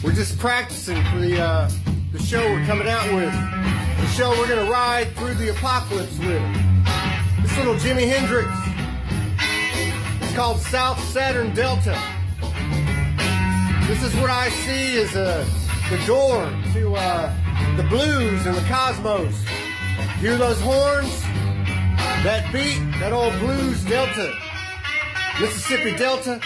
[SPEAKER 2] We're just practicing for the show we're coming out with. The show we're going to ride through the apocalypse with. This little Jimi Hendrix. It's called South Saturn Delta. This is what I see as the door to the blues and the cosmos. Hear those horns? That beat, that old blues delta. Mississippi Delta.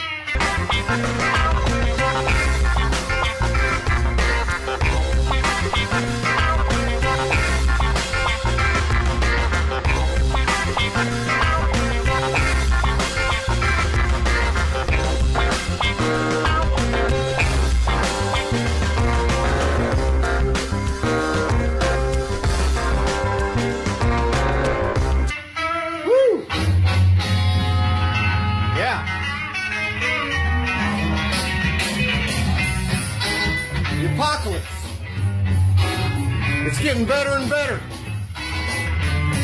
[SPEAKER 2] It's getting better and better.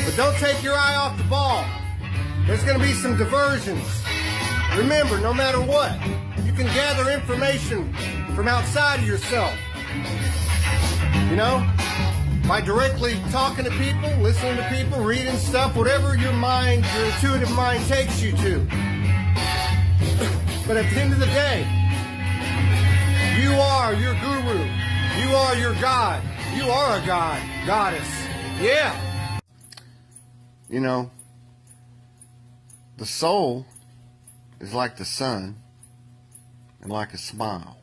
[SPEAKER 2] But don't take your eye off the ball. There's going to be some diversions. Remember, no matter what, you can gather information from outside of yourself. You know? By directly talking to people, listening to people, reading stuff, whatever your mind, your intuitive mind takes you to. But at the end of the day, you are your guru. You are your God. You are a god, goddess. Yeah. You know, The soul is like the sun and like a smile.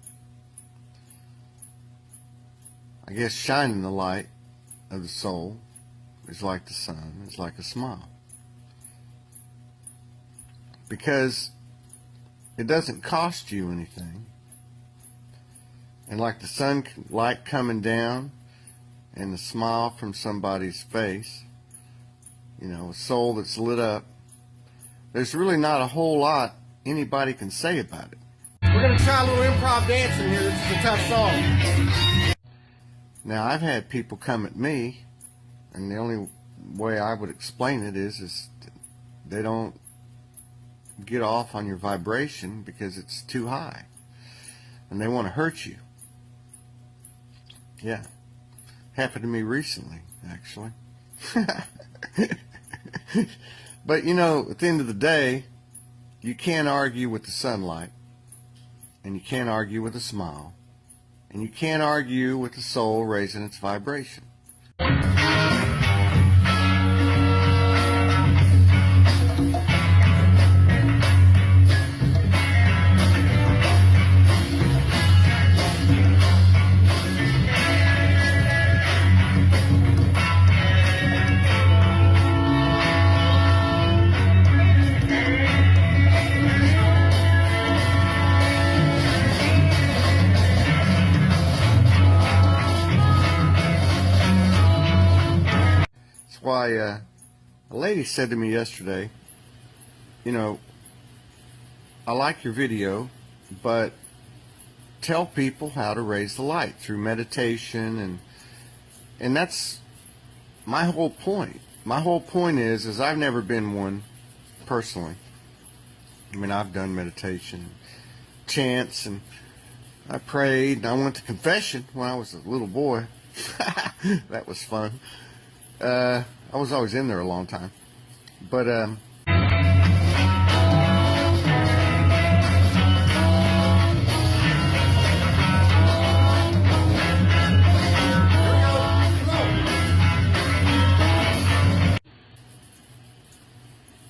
[SPEAKER 2] I guess shining the light of the soul is like the sun, is like a smile. Because it doesn't cost you anything. And like the sun light coming down and the smile from somebody's face, you know, a soul that's lit up, there's really not a whole lot anybody can say about it. We're going to try a little improv dancing here. This is a tough song. Now, I've had people come at me, and the only way I would explain it is they don't get off on your vibration because it's too high, and they want to hurt you. Yeah. Happened to me recently, actually. But, you know, at the end of the day, you can't argue with the sunlight, and you can't argue with a smile, and you can't argue with the soul raising its vibration. Why a lady said to me yesterday, you know, I like your video, but tell people how to raise the light through meditation, and that's my whole point. My whole point is I've never been one personally. I mean, I've done meditation, chants, and I prayed, and I went to confession when I was a little boy. That was fun. I was always in there a long time, but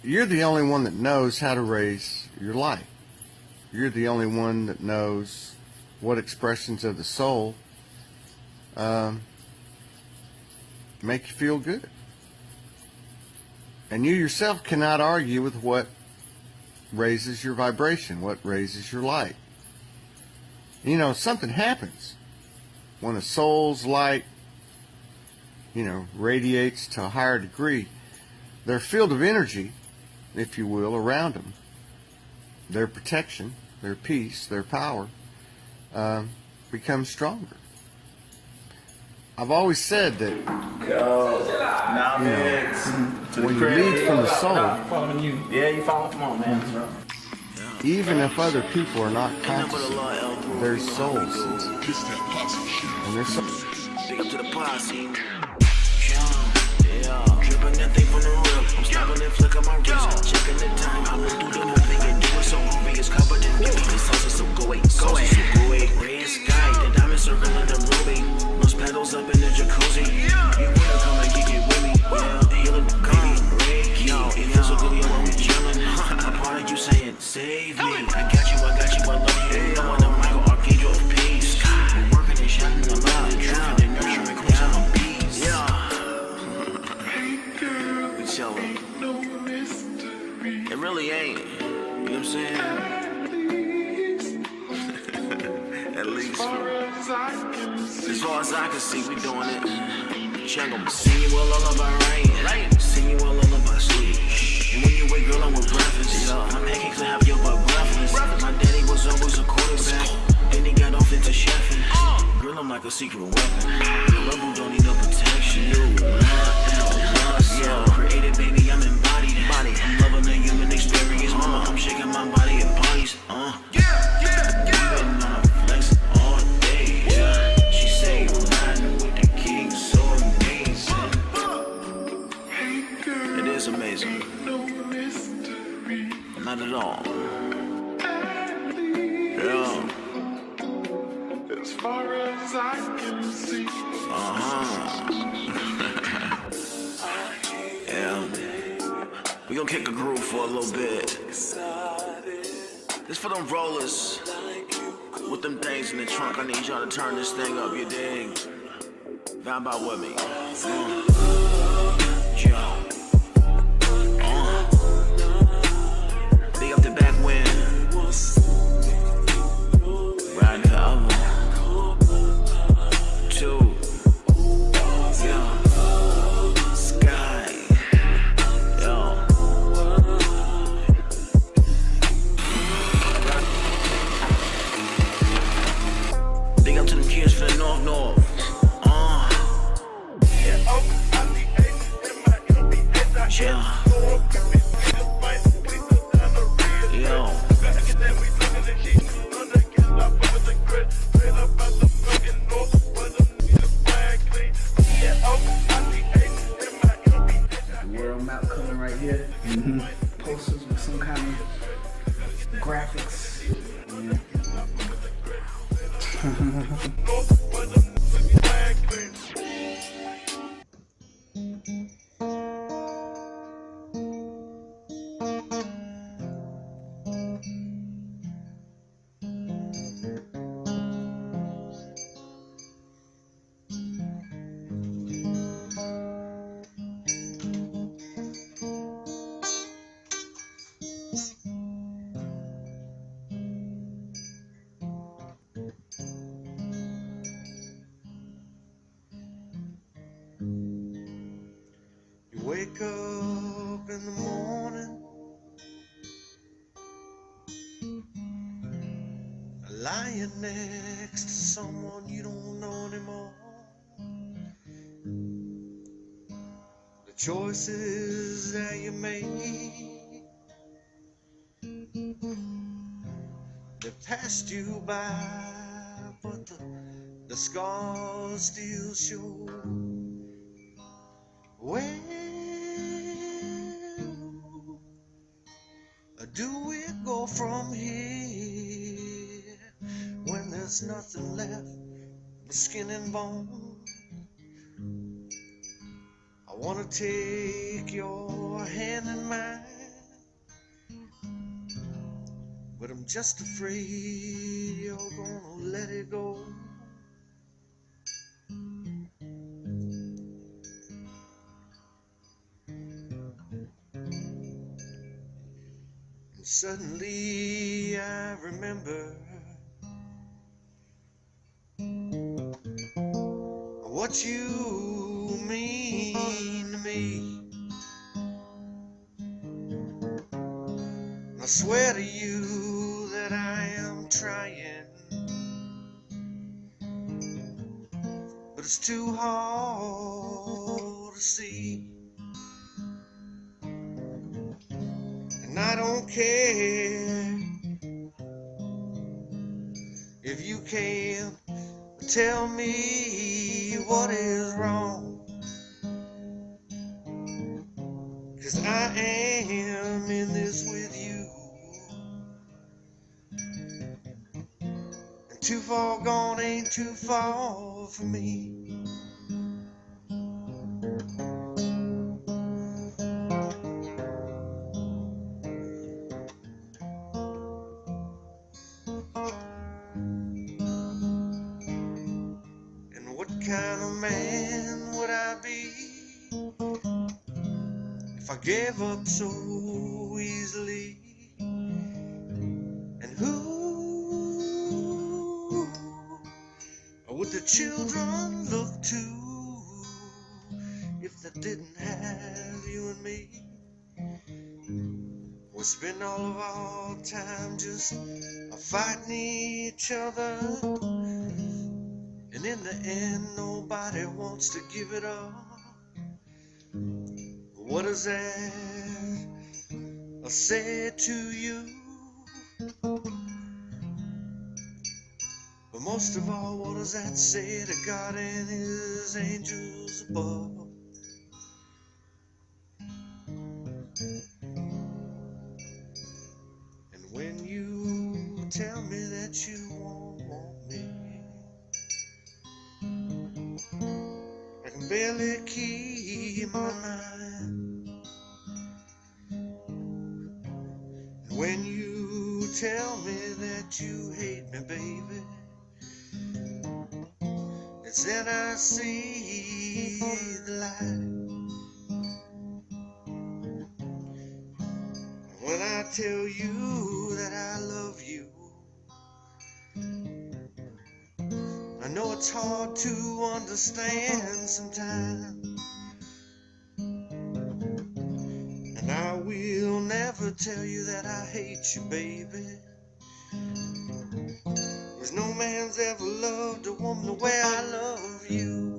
[SPEAKER 2] you're the only one that knows how to raise your light. You're the only one that knows what expressions of the soul make you feel good. And you yourself cannot argue with what raises your vibration, what raises your light. You know, something happens when a soul's light, you know, radiates to a higher degree. Their field of energy, if you will, around them, their protection, their peace, their power, becomes stronger. I've always said that when you lead from the soul,
[SPEAKER 6] you follow. Come on, man.
[SPEAKER 2] Even if other people are not conscious, there's souls, and there's souls.
[SPEAKER 17] Big up to the posse. Dripping that thing from the roof. I'm stopping and flick on my wrist. Checking the time. I went through the movie and do it so movie. It's covered in beauty. This house is so go away. Red sky, the diamond circle in the ruby. Those pedals up in the jacuzzi. You wanna come and kick it with me? Yeah, healing baby. Red key. It feels so good when we chillin'. A part of you saying, save me. I got you, I love you. You know what, the Michael Archangel of peace. We're working and shining the light. Truth and nurturing comes out of peace. We chillin'. It really ain't. You know what I'm saying? At least as far as I can see, we doing it. Check 'em. Sing you a lullaby rain. Sing you a lullaby sleep. And when you wake, girl, I'm with breakfast. My pancakes will have your butt breathless. My daddy was always a quarterback. Then he got off into chefing. Girl, I'm like a secret weapon. Your love who don't need no protection. Yeah, created, baby, I'm embodied. I'm loving the human experience. Mama, I'm shaking my body in bodies. Flex all day. She say you're riding with the king, so amazing. It is amazing. Not at all. Yeah. As far as I can see. Yeah. We gonna kick a groove for a little bit. This for them rollers with them things in the trunk. I need y'all to turn this thing up, you dig? Vibe out with me. Yo. Big up the back wind. Riding the oven. 2. Yo. Sky. Yo. Big up to them kids for the north. Yeah. Yo.
[SPEAKER 14] World map coming right here. Posters with some kind of graphics.
[SPEAKER 2] You wake up in the morning, lying next to someone you don't know anymore. The choices that you made, they passed you by, but the scars still show. Where do we go from here when there's nothing left but skin and bone? I wanna take your hand in mine, but I'm just afraid you're gonna let it go. And suddenly I remember what you mean to me. I swear to you that I am trying, but it's too hard to see. And I don't care if you can't tell me what is wrong, 'cause I am in this with you. And too far gone ain't too far for me. What kind of man would I be if I gave up so easily? And who would the children look to if they didn't have you and me? We spend all of our time just fighting each other, and in the end, nobody wants to give it up. What does that say to you? But most of all, what does that say to God and His angels above? And when you tell me that you won't want me, I can barely keep my mind. tell me that you hate me, baby, it's then I see the light. When I tell you that I love you, I know it's hard to understand sometimes, and I will never tell you that I hate you, baby. 'Cause no man's ever loved a woman the way I love you.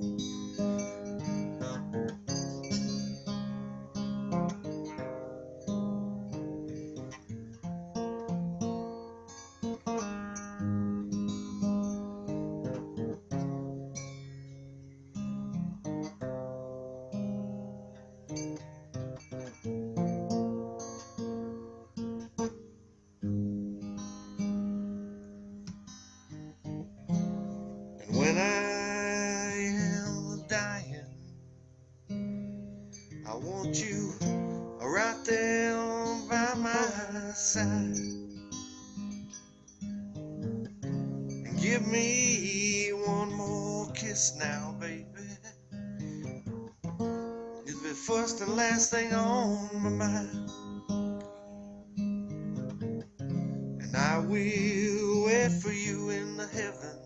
[SPEAKER 2] When I am dying, I want you right there by my side. And give me one more kiss now, baby. It'll be first and last thing on my mind. And I will wait for you in the heaven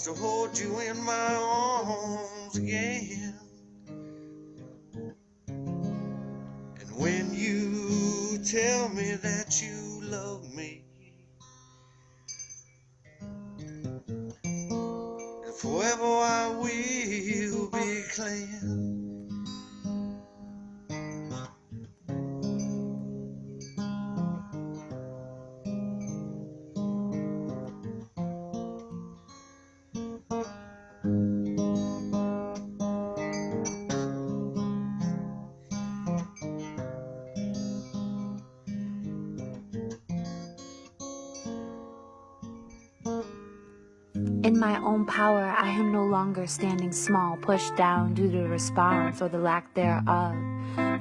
[SPEAKER 2] to hold you in my arms again. And when you tell me that you love me, and forever I will be clean.
[SPEAKER 8] In my own power, I am no longer standing small, pushed down due to response or the lack thereof.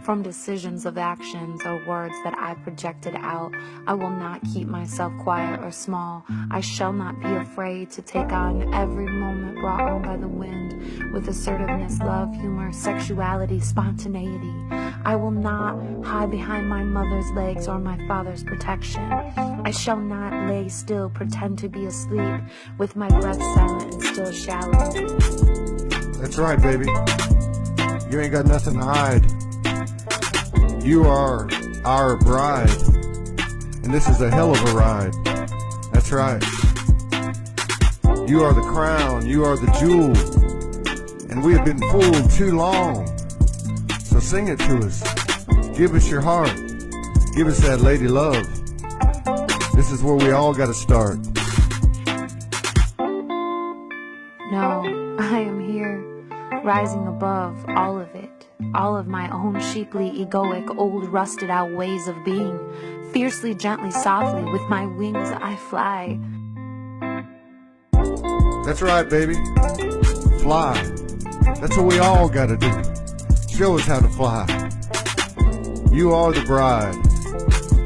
[SPEAKER 8] From decisions of actions or words that I projected out, I will not keep myself quiet or small. I shall not be afraid to take on every moment brought on by the wind with assertiveness, love, humor, sexuality, spontaneity. I will not hide behind my mother's legs or my father's protection. I shall not lay still, pretend to be asleep, with my breath silent and still shallow.
[SPEAKER 2] That's right, baby. You ain't got nothing to hide. You are our bride, and this is a hell of a ride. That's right. You are the crown, you are the jewel, and we have been fooled too long. So sing it to us. Give us your heart. Give us that lady love. This is where we all got to start.
[SPEAKER 8] No, I am here, rising above all of it. All of my own sheeply, egoic, old, rusted out ways of being. Fiercely, gently, softly, with my wings I fly.
[SPEAKER 2] That's right, baby. Fly. That's what we all gotta do. Show us how to fly. You are the bride,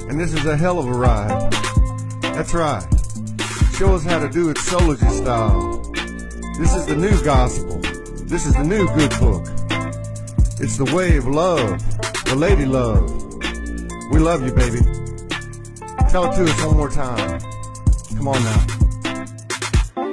[SPEAKER 2] and this is a hell of a ride. That's right. Show us how to do it Soulogy style. This is the new gospel. This is the new good book. It's the way of love, the lady love. We love you, baby. Tell it to us one more time. Come on now.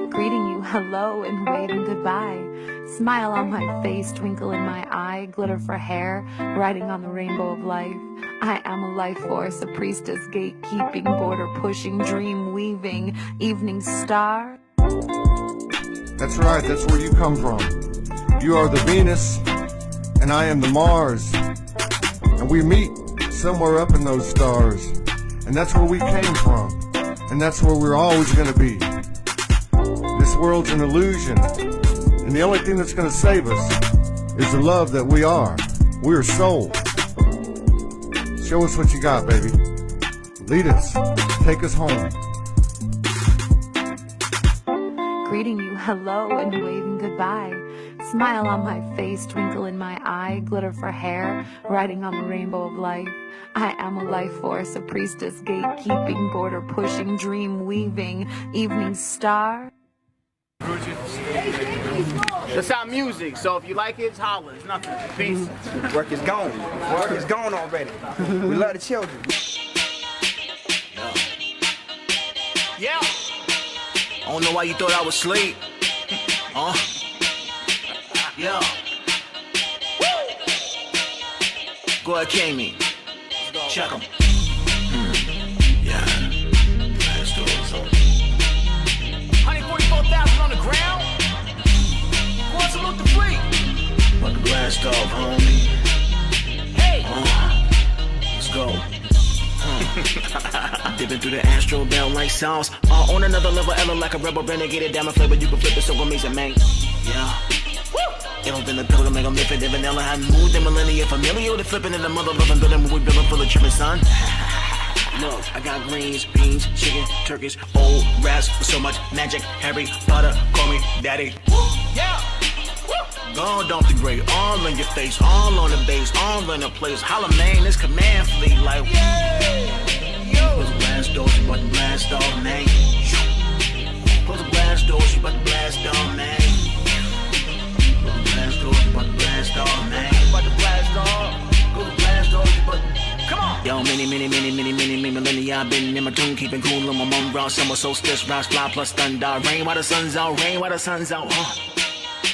[SPEAKER 8] Greeting you, hello, and waving goodbye. Smile on my face, twinkle in my eye, glitter for hair, riding on the rainbow of life. I am a life force, a priestess, gatekeeping, border pushing, dream weaving, evening star.
[SPEAKER 2] That's right, that's where you come from. You are the Venus, and I am the Mars. And we meet somewhere up in those stars. And that's where we came from. And that's where we're always going to be. This world's an illusion. And the only thing that's going to save us is the love that we are. We're soul. Show us what you got, baby. Lead us. Take us home.
[SPEAKER 8] Greeting you, hello, and waving goodbye. Smile on my face, twinkle in my eye, glitter for hair, riding on the rainbow of life. I am a life force, a priestess, gatekeeping, border pushing, dream weaving, evening star.
[SPEAKER 14] That's our music, so if you like it, it's holla. It's nothing. Peace.
[SPEAKER 18] Work is gone. Work is gone already. We love the children.
[SPEAKER 17] Yeah. I don't know why you thought I was asleep. Huh? Yeah. Go ahead, King. Check them. Yeah. Let's do it. 144,000 on the ground. Go on, salute the fleet. About to blast off, homie. Hey. Let's go. Dipping through the astral belt like sauce. On another level, Ella like a rebel renegade. Diamond flavor, you can flip it so amazing, man. Yeah. It'll been the pillar, make them live it. Vanilla had moved in millennia. Familiar with the flipping in the mother loving building. We building full of tripping, son. Look, I got greens, beans, chicken, turkeys, old rats with so much magic. Harry Potter, call me daddy. Yeah. God dump the grade, all in your face, all on the base, all in the place. Holla, man, this command fleet like. Yeah. Close the blast door, she about to blast off, man. Close the blast door, she about to blast off, man. Close the blast door, she about to blast off, man. About to blast off. Close the blast door, she about to. Come on. Yo, many millennia I've been in my tune, keeping cool on my mom raw. Summer solstice, rise, fly plus thunder. Rain while the sun's out, rain while the sun's out.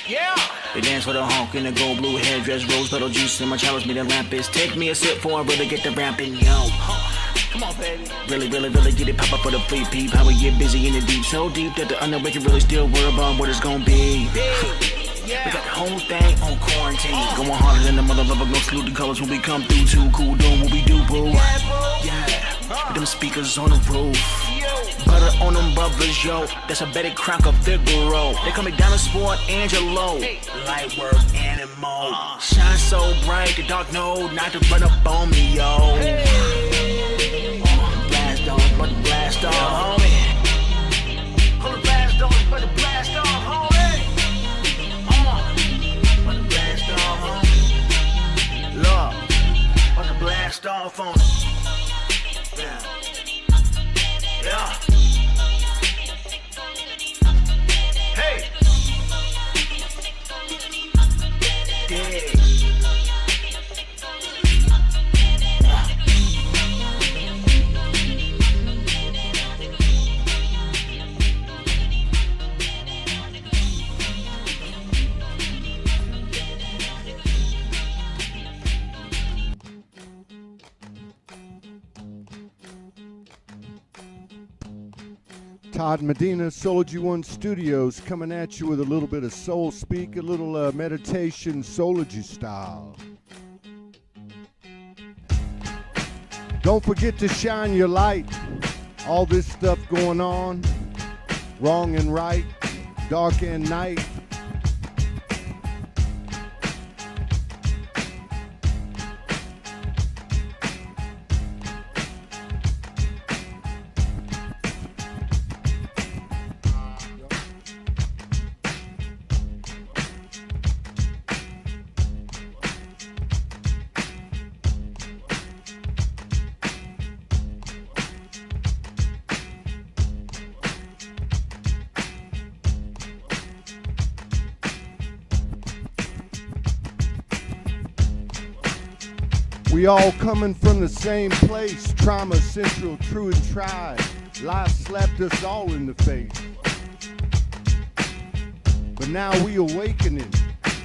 [SPEAKER 17] Yeah. They dance with a honk in a gold blue headdress, rose petal juice in my chalice, me the lamp is. Take me a sip for I really get the ramping, yo. Come on, baby. Really get it pop up for the free peep. How we get busy in the deep, so deep that the underwear can really still worry about what it's gonna be. Yeah. We got the whole thing on quarantine. Going harder than the mother lover, go salute the colors when we come through. Too cool, doing what we do, boo. Yeah. With them speakers on the roof. Butter on them brothers, yo. That's a Betty Crocker Figaro. They call me Diamond Sport Angelo. Light work animal. Shine so bright, the dark know not to run up on me, yo. Blast off, but the blast off, homie. Hold the blast off, but the blast off, homie. But the blast off, homie. Look, but the blast off on. Yeah. Yeah. Hey. Dig.
[SPEAKER 2] Todd Medina, SoulogyOneStudios, coming at you with a little bit of soul speak, a little meditation, Soulogy style. Don't forget to shine your light. All this stuff going on, wrong and right, dark and night. We all coming from the same place, trauma central, true and tried. Life slapped us all in the face. But now we awakening,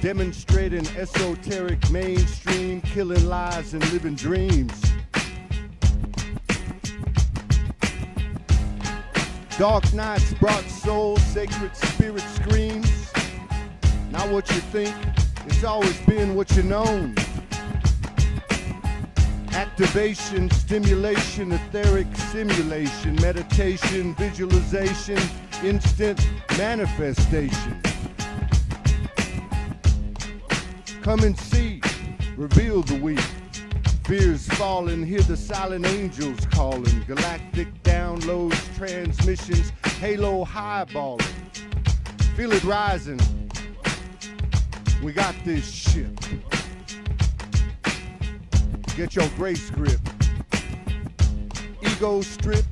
[SPEAKER 2] demonstrating esoteric mainstream, killing lies and living dreams. Dark nights brought soul, sacred spirit screams. Not what you think, it's always been what you known. Activation, stimulation, etheric simulation, meditation, visualization, instant manifestation. Come and see, reveal the weak. Fears falling, hear the silent angels calling. Galactic downloads, transmissions, halo highballing. Feel it rising. We got this shit. Get your grace grip. ego strip.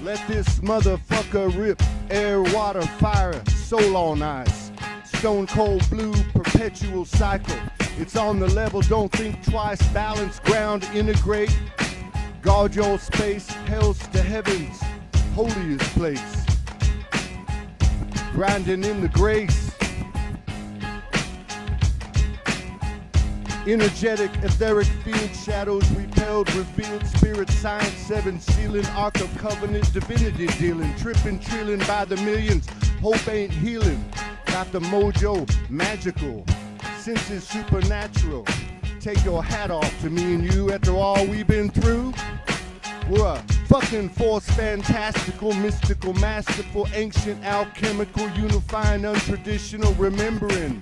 [SPEAKER 2] Let this motherfucker rip. Air, water, fire, soul on ice. Stone cold blue, perpetual cycle. It's on the level, don't think twice. Balance, ground, integrate. Guard your space, hells to heavens, holiest place. Grinding in the grace. Energetic, etheric field, shadows repelled, revealed, spirit, science, seven, sealing, ark of covenant, divinity dealing, tripping, trilling by the millions, hope ain't healing, got the mojo, magical, senses supernatural, take your hat off to me and you after all we've been through, we're a fucking force, fantastical, mystical, masterful, ancient, alchemical, unifying, untraditional, remembering.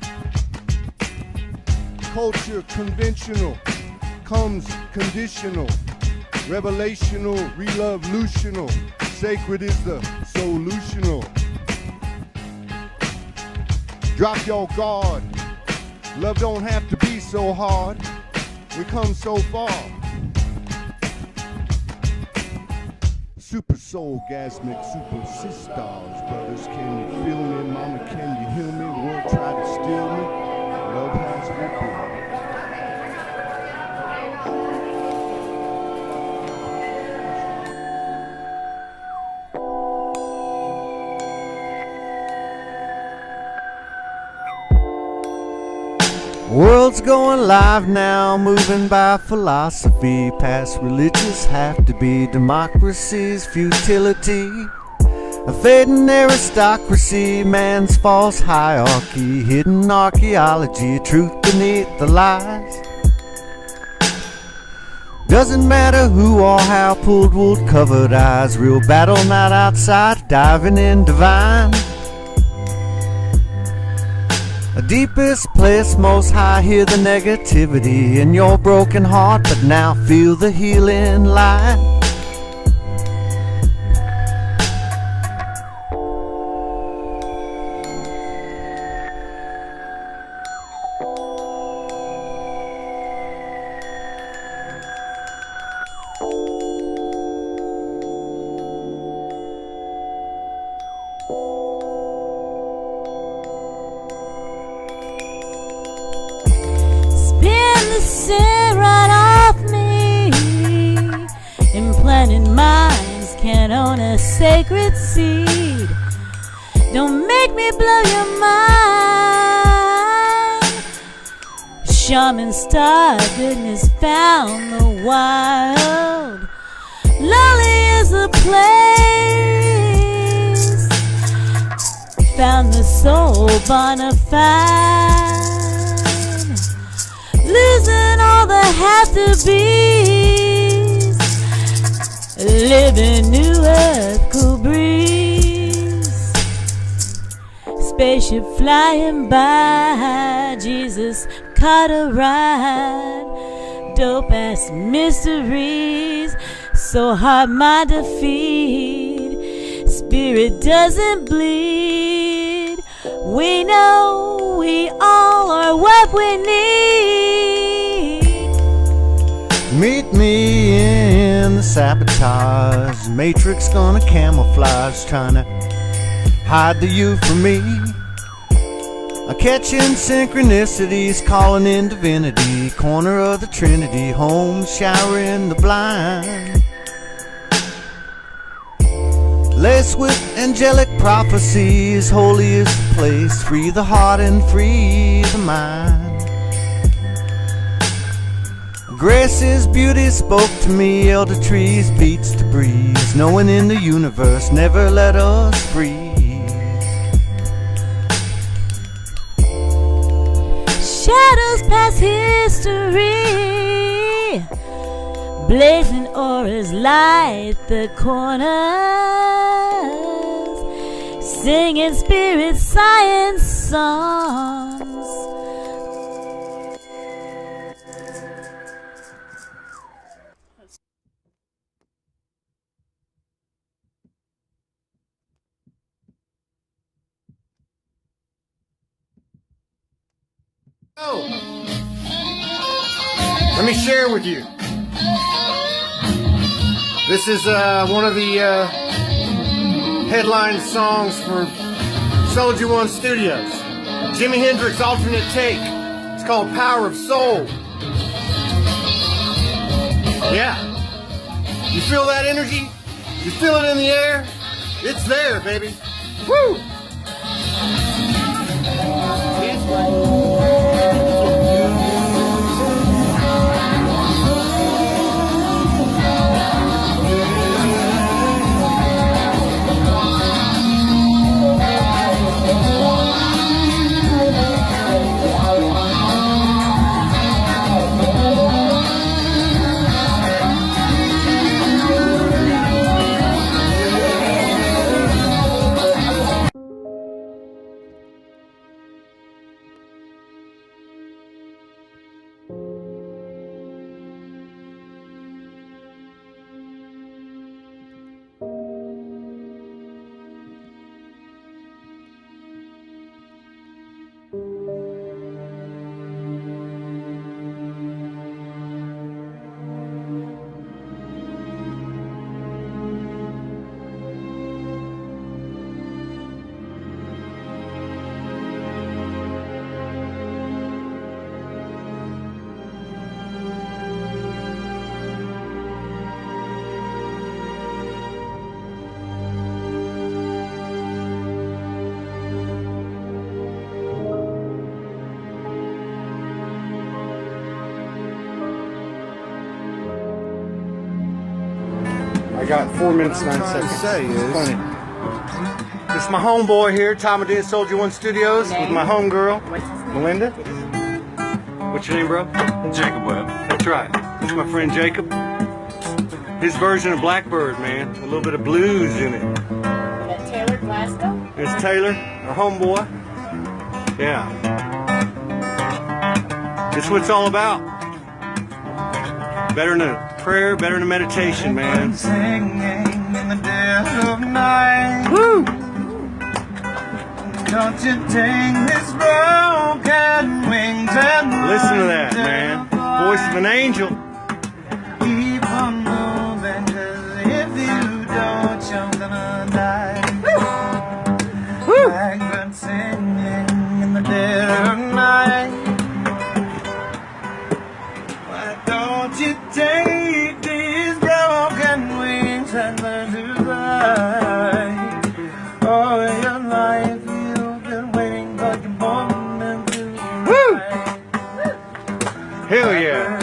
[SPEAKER 2] Culture conventional comes conditional, revelational, revolutional, sacred is the solutional. Drop your guard, love don't have to be so hard, we come so far. Super soul gasmic, super sisters, brothers, can you feel me? Mama, can you hear me? Won't try to steal me, love has repeated. World's going live now, moving by philosophy. Past religious have to be democracy's futility. A fading aristocracy, man's false hierarchy, hidden archaeology, truth beneath the lies. Doesn't matter who or how, pulled wool covered eyes, real battle not outside, diving in divine. The deepest place, most high, hear the negativity in your broken heart, but now feel the healing light.
[SPEAKER 15] Sin right off me. Implanted minds can't own a sacred seed. Don't make me blow your mind. Shaman star goodness found the wild. Lonely is the place. Found the soul bona fide. Losing all the have-to-be's. Living new earth, cool breeze. Spaceship flying by. Jesus caught a ride. Dope-ass mysteries. So hard my defeat. Spirit doesn't bleed. We know we all are what we need.
[SPEAKER 2] Meet me in the sabotage. Matrix gonna camouflage, trying to hide the you from me. Catching synchronicities, calling in divinity. Corner of the Trinity, home showering the blind. Laced with angelic prophecies, holy is the place. Free the heart and free the mind. Grace is beauty spoke to me, elder trees beats the breeze. No one in the universe never let us breathe.
[SPEAKER 15] Shadows past history. Blazing auras light the corners. Singing spirit science songs.
[SPEAKER 2] Oh, let me share with you. This is one of the headline songs for SoulogyOneStudios. Jimi Hendrix alternate take. It's called Power of Soul. Yeah. You feel that energy? You feel it in the air? It's there, baby. Woo! I got 4 minutes and 9 seconds. Plenty. This is my homeboy here, Todd Medina, SoulogyOneStudios, with my homegirl, Melinda. What's your name, bro? Jacob Webb. That's right. This is my friend Jacob. His version of Blackbird, man. A little bit of blues in it.
[SPEAKER 19] That Taylor Glasgow?
[SPEAKER 2] It's Taylor, our homeboy. Yeah. It's what it's all about. Better than a prayer, better than a meditation, man.
[SPEAKER 20] Singing in the dead of night.
[SPEAKER 2] Woo!
[SPEAKER 20] Don't you take this broken wings and
[SPEAKER 2] listen to that, man. Voice of an angel.
[SPEAKER 20] Keep on moving, 'cause if you don't, you're gonna die.
[SPEAKER 2] Woo!
[SPEAKER 20] Blackbird singing in the dead of night. Why don't you take these broken wings and learn to fly? All your life you've been waiting for your moment to rise.
[SPEAKER 2] Hell yeah.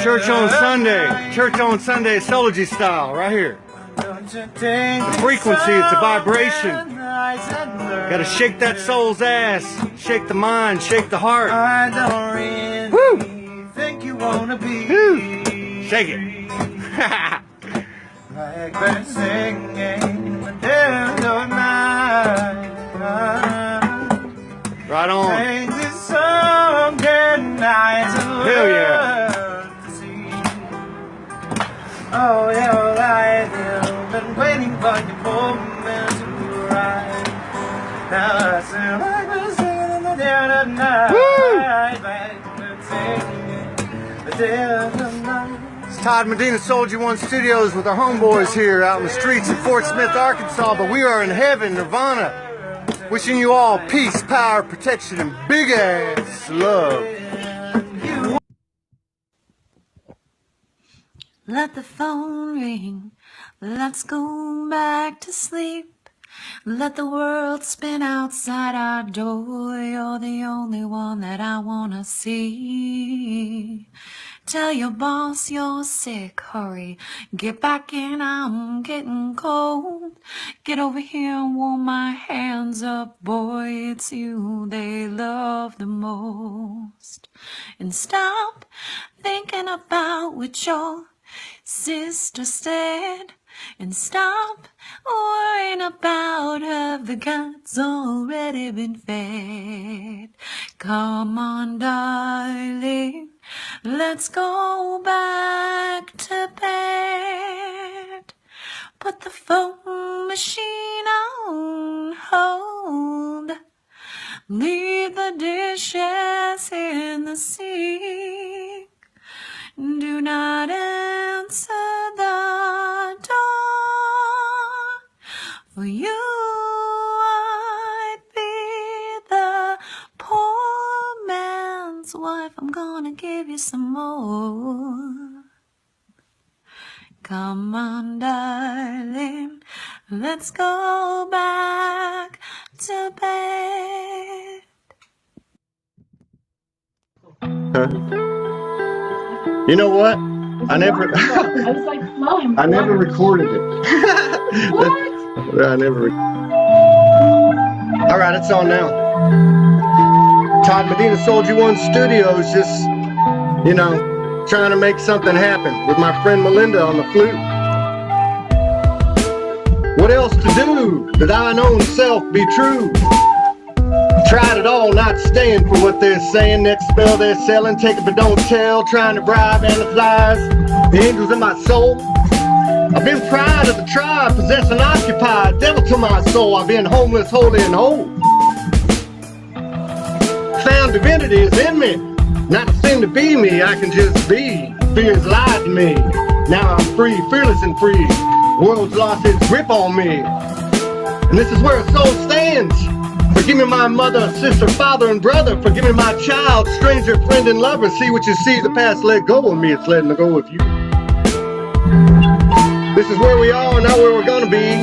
[SPEAKER 2] Church on Sunday. Church on Sunday, Soulogy style, right here. The frequency, it's a vibration. Gotta shake that soul's ass. Shake the mind, shake the heart.
[SPEAKER 20] I don't really think you wanna be.
[SPEAKER 2] Woo. Shake it.
[SPEAKER 20] Blackbird singing in the dead of night.
[SPEAKER 2] Right on.
[SPEAKER 20] Take this sunken eyes and
[SPEAKER 2] hell yeah.
[SPEAKER 20] to see. Oh, your life you've been waiting for your moment to rise. Now I see blackbird singing in the dead of night. Blackbird singing in the dead of night.
[SPEAKER 2] It's Todd Medina, SoulogyOneStudios, with our homeboys here out in the streets of Fort Smith, Arkansas, but we are in heaven, Nirvana. Wishing you all peace, power, protection, and big ass love.
[SPEAKER 15] Let the phone ring, let's go back to sleep. Let the world spin outside our door. You're the only one that I wanna see. Tell your boss you're sick, hurry. Get back in, I'm getting cold. Get over here and warm my hands up, boy, it's you they love the most. And stop thinking about what your sister said. And stop worrying about her, the cat's already been fed. Come on, darling, let's go back to bed. Put the phone machine on hold. Leave the dish the sick. Do not answer the door. For you I'd be the poor man's wife. I'm gonna give you some more. Come on, darling, let's go back to bed.
[SPEAKER 21] You know what? I never recorded it.
[SPEAKER 15] What?
[SPEAKER 21] I never. All right, it's on now. Todd Medina, SoulogyOneStudios, just, you know, trying to make something happen with my friend Melinda on the flute. What else to do? That thine own self be true. Tried it all, not staying for what they're saying. Next spell they're selling, take it but don't tell. Trying to bribe and the flies, the angels in my soul. I've been pride of the tribe, possessed and occupied. Devil to my soul, I've been homeless, holy and whole. Found divinity is in me. Not a thing to be me, I can just be. Fears lied to me. Now I'm free, fearless and free. World's lost its grip on me. And this is where a soul stands. Forgive me my mother, sister, father, and brother. Forgive me my child, stranger, friend, and lover. See what you see, the past let go of me, it's letting go of you. This is where we are, not where we're gonna be.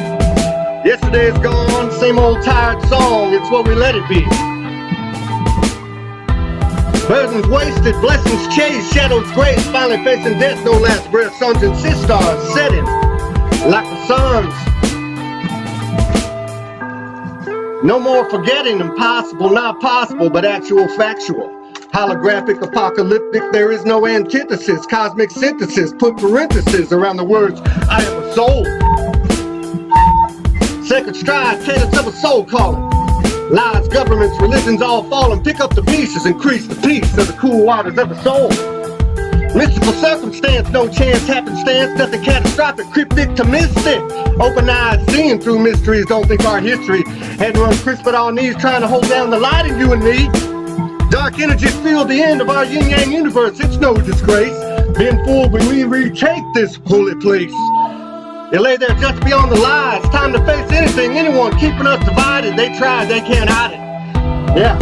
[SPEAKER 21] Yesterday is gone, same old tired song, it's what we let it be. Burdens wasted, blessings chased, shadows grace, finally facing death, no last breath. Sons and sisters setting like the suns. No more forgetting, impossible, not possible, but actual factual. Holographic, apocalyptic, there is no antithesis. Cosmic synthesis, put parentheses around the words, I am a soul. Sacred stride, cadence of a soul calling. Lies, governments, religions all falling. Pick up the pieces, increase the peace of the cool waters of the soul. Mystical circumstance, no chance, happenstance, nothing catastrophic, cryptic to mystic. Open eyes, seeing through mysteries, don't think our history. Had to run crisp at all knees, trying to hold down the light in you and me. Dark energies feel the end of our yin-yang universe, it's no disgrace. Been fooled when we retake this holy place. You lay there just beyond the lies, time to face anything, anyone keeping us divided. They tried, they can't hide it. Yeah.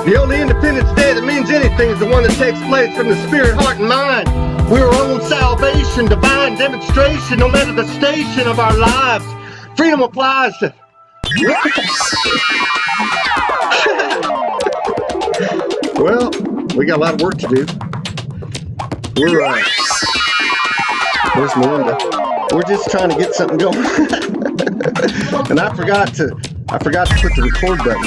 [SPEAKER 21] The only Independence Day that means anything is the one that takes place from the spirit, heart, and mind. We're our own salvation, divine demonstration, no matter the station of our lives. Freedom applies to... Well, we got a lot of work to do. Where's Melinda? We're just trying to get something going. And I forgot to put the record button.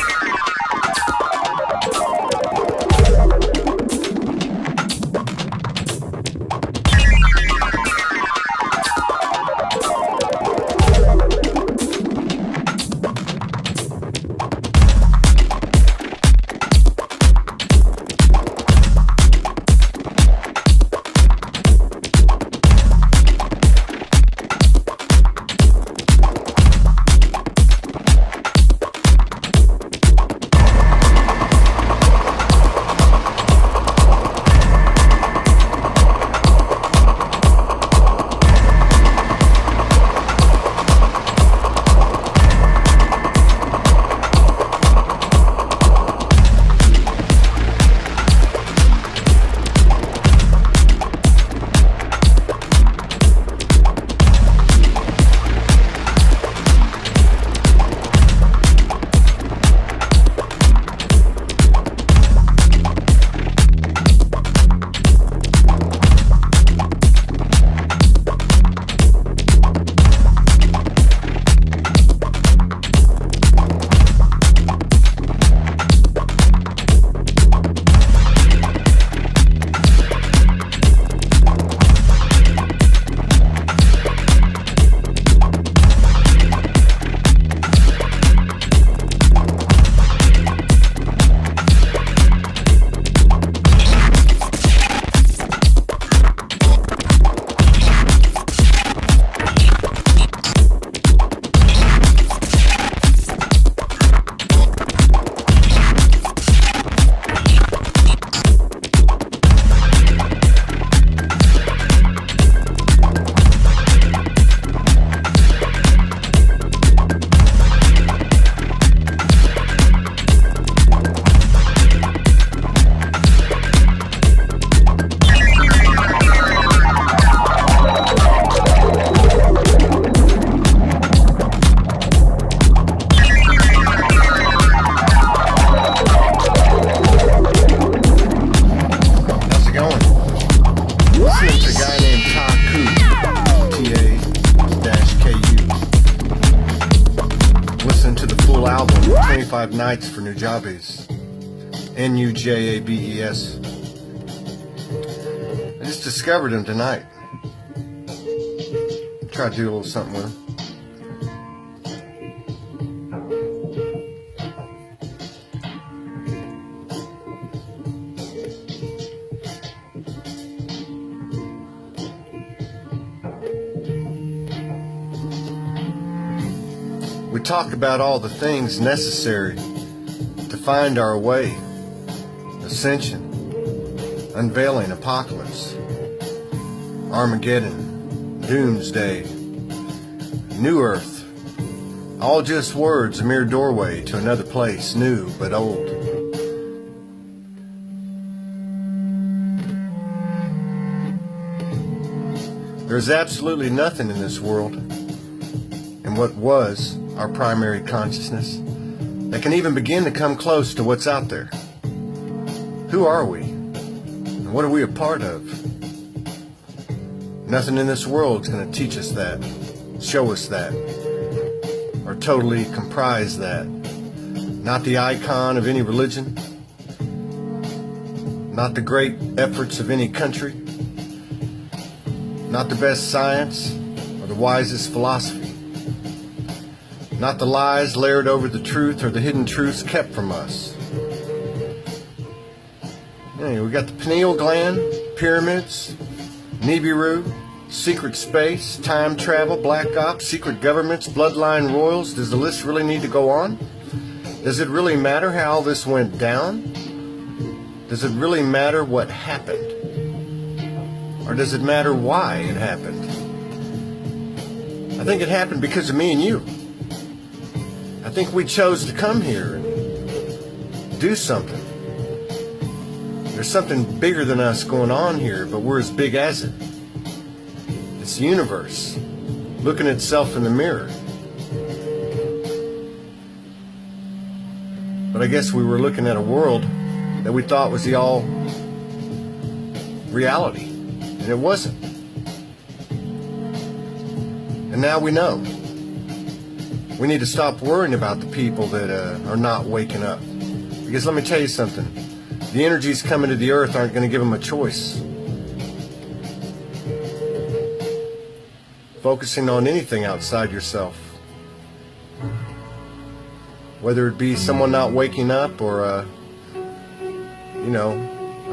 [SPEAKER 2] 25 nights for Nujabes. Nujabes. I just discovered him tonight. Try to do a little something with him. We talk about all the things necessary to find our way. Ascension, unveiling apocalypse, Armageddon, doomsday, new earth, all just words, a mere doorway to another place, new but old. There's absolutely nothing in this world, and what was our primary consciousness, that can even begin to come close to what's out there. Who are we? And what are we a part of? Nothing in this world is going to teach us that, show us that, or totally comprise that. Not the icon of any religion, not the great efforts of any country, not the best science or the wisest philosophy. Not the lies layered over the truth or the hidden truths kept from us. Anyway, we got the pineal gland, pyramids, Nibiru, secret space, time travel, black ops, secret governments, bloodline royals. Does the list really need to go on? Does it really matter how all this went down? Does it really matter what happened? Or does it matter why it happened? I think it happened because of me and you. I think we chose to come here and do something. There's something bigger than us going on here, but we're as big as it. It's the universe, looking at itself in the mirror. But I guess we were looking at a world that we thought was the all reality, and it wasn't. And now we know. We need to stop worrying about the people that are not waking up. Because let me tell you something. The energies coming to the earth aren't going to give them a choice. Focusing on anything outside yourself. Whether it be someone not waking up or a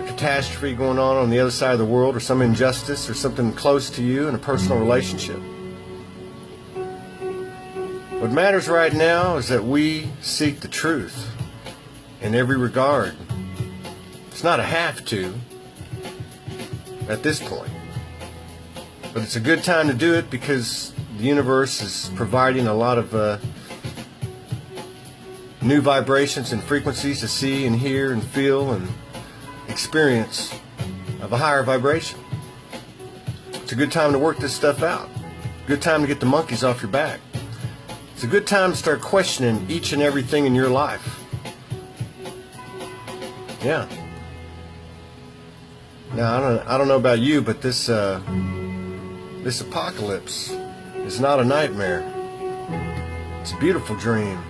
[SPEAKER 2] catastrophe going on the other side of the world, or some injustice or something close to you in a personal relationship. What matters right now is that we seek the truth in every regard. It's not a have to at this point, but it's a good time to do it because the universe is providing a lot of new vibrations and frequencies to see and hear and feel and experience of a higher vibration. It's a good time to work this stuff out. Good time to get the monkeys off your back. It's a good time to start questioning each and everything in your life. Yeah. Now, I don't know about you, but this apocalypse is not a nightmare. It's a beautiful dream.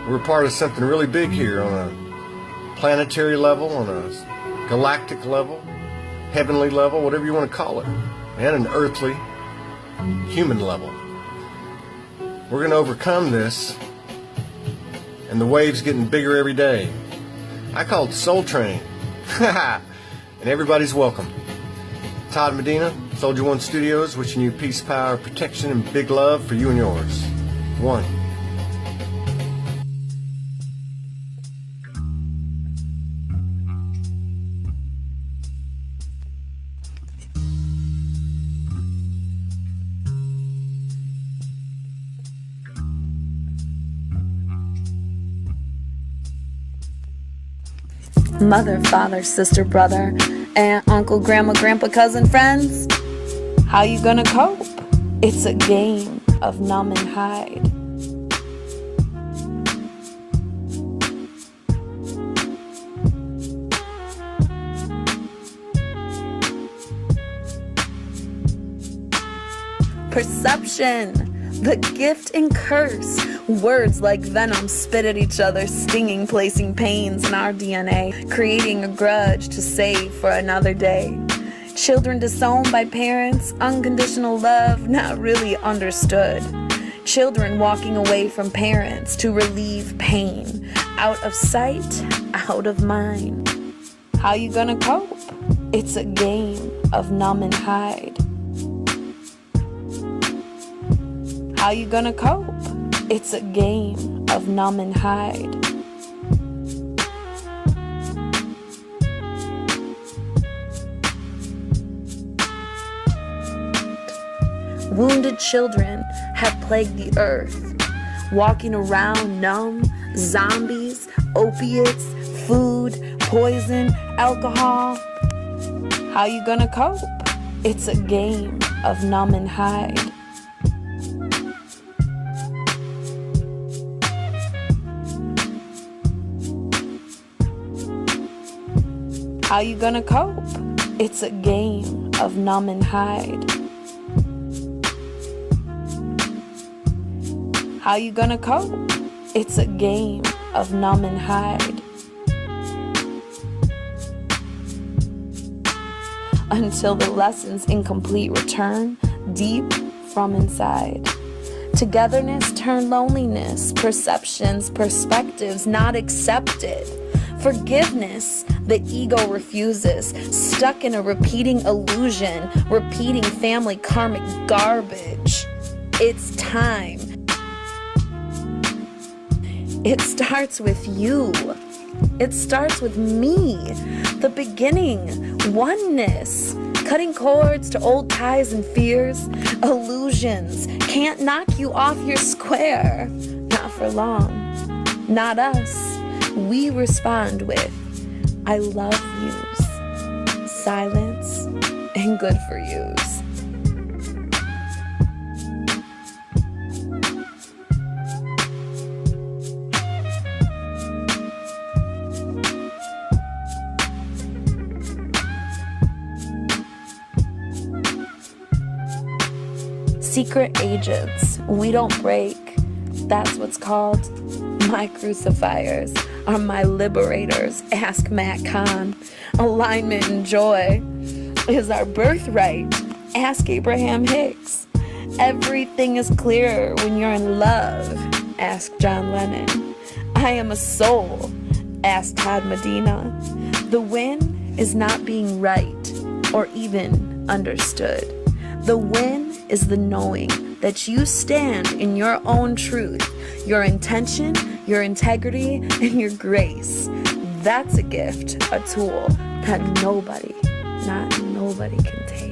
[SPEAKER 2] We're part of something really big here on a planetary level, on a galactic level, heavenly level, whatever you want to call it, and an earthly, human level. We're going to overcome this, and the wave's getting bigger every day. I call it Soul Train. And everybody's welcome. Todd Medina, SoulogyOneStudios, wishing you peace, power, protection, and big love for you and yours. One.
[SPEAKER 15] Mother, father, sister, brother, aunt, uncle, grandma, grandpa, cousin, friends. How you gonna cope? It's a game of numb and hide. Perception.
[SPEAKER 1] The gift and curse. Words like venom spit at each other, stinging, placing pains in our DNA, creating a grudge to save for another day. Children disowned by parents, unconditional love not really understood. Children walking away from parents to relieve pain. Out of sight, out of mind. How you gonna cope? It's a game of numb and hide. How you gonna cope? It's a game of numb and hide. Wounded children have plagued the earth, walking around numb, zombies, opiates, food, poison, alcohol. How you gonna cope? It's a game of numb and hide. How you gonna cope? It's a game of numb and hide. How you gonna cope? It's a game of numb and hide. Until the lesson's incomplete return deep from inside. Togetherness turn loneliness, perceptions, perspectives not accepted. Forgiveness, the ego refuses, stuck in a repeating illusion, repeating family karmic garbage. It's time. It starts with you. It starts with me. The beginning, oneness, cutting cords to old ties and fears, illusions can't knock you off your square. Not for long. Not us. We respond with, I love yous, silence, and good for yous. Secret agents, we don't break. That's what's called. My crucifiers are my liberators, ask Matt Kahn. Alignment and joy is our birthright, ask Abraham Hicks. Everything is clearer when you're in love, ask John Lennon. I am a soul, ask Todd Medina. The win is not being right or even understood. The win is the knowing that you stand in your own truth, your intention, your integrity, and your grace. That's a gift, a tool that nobody, not nobody can take.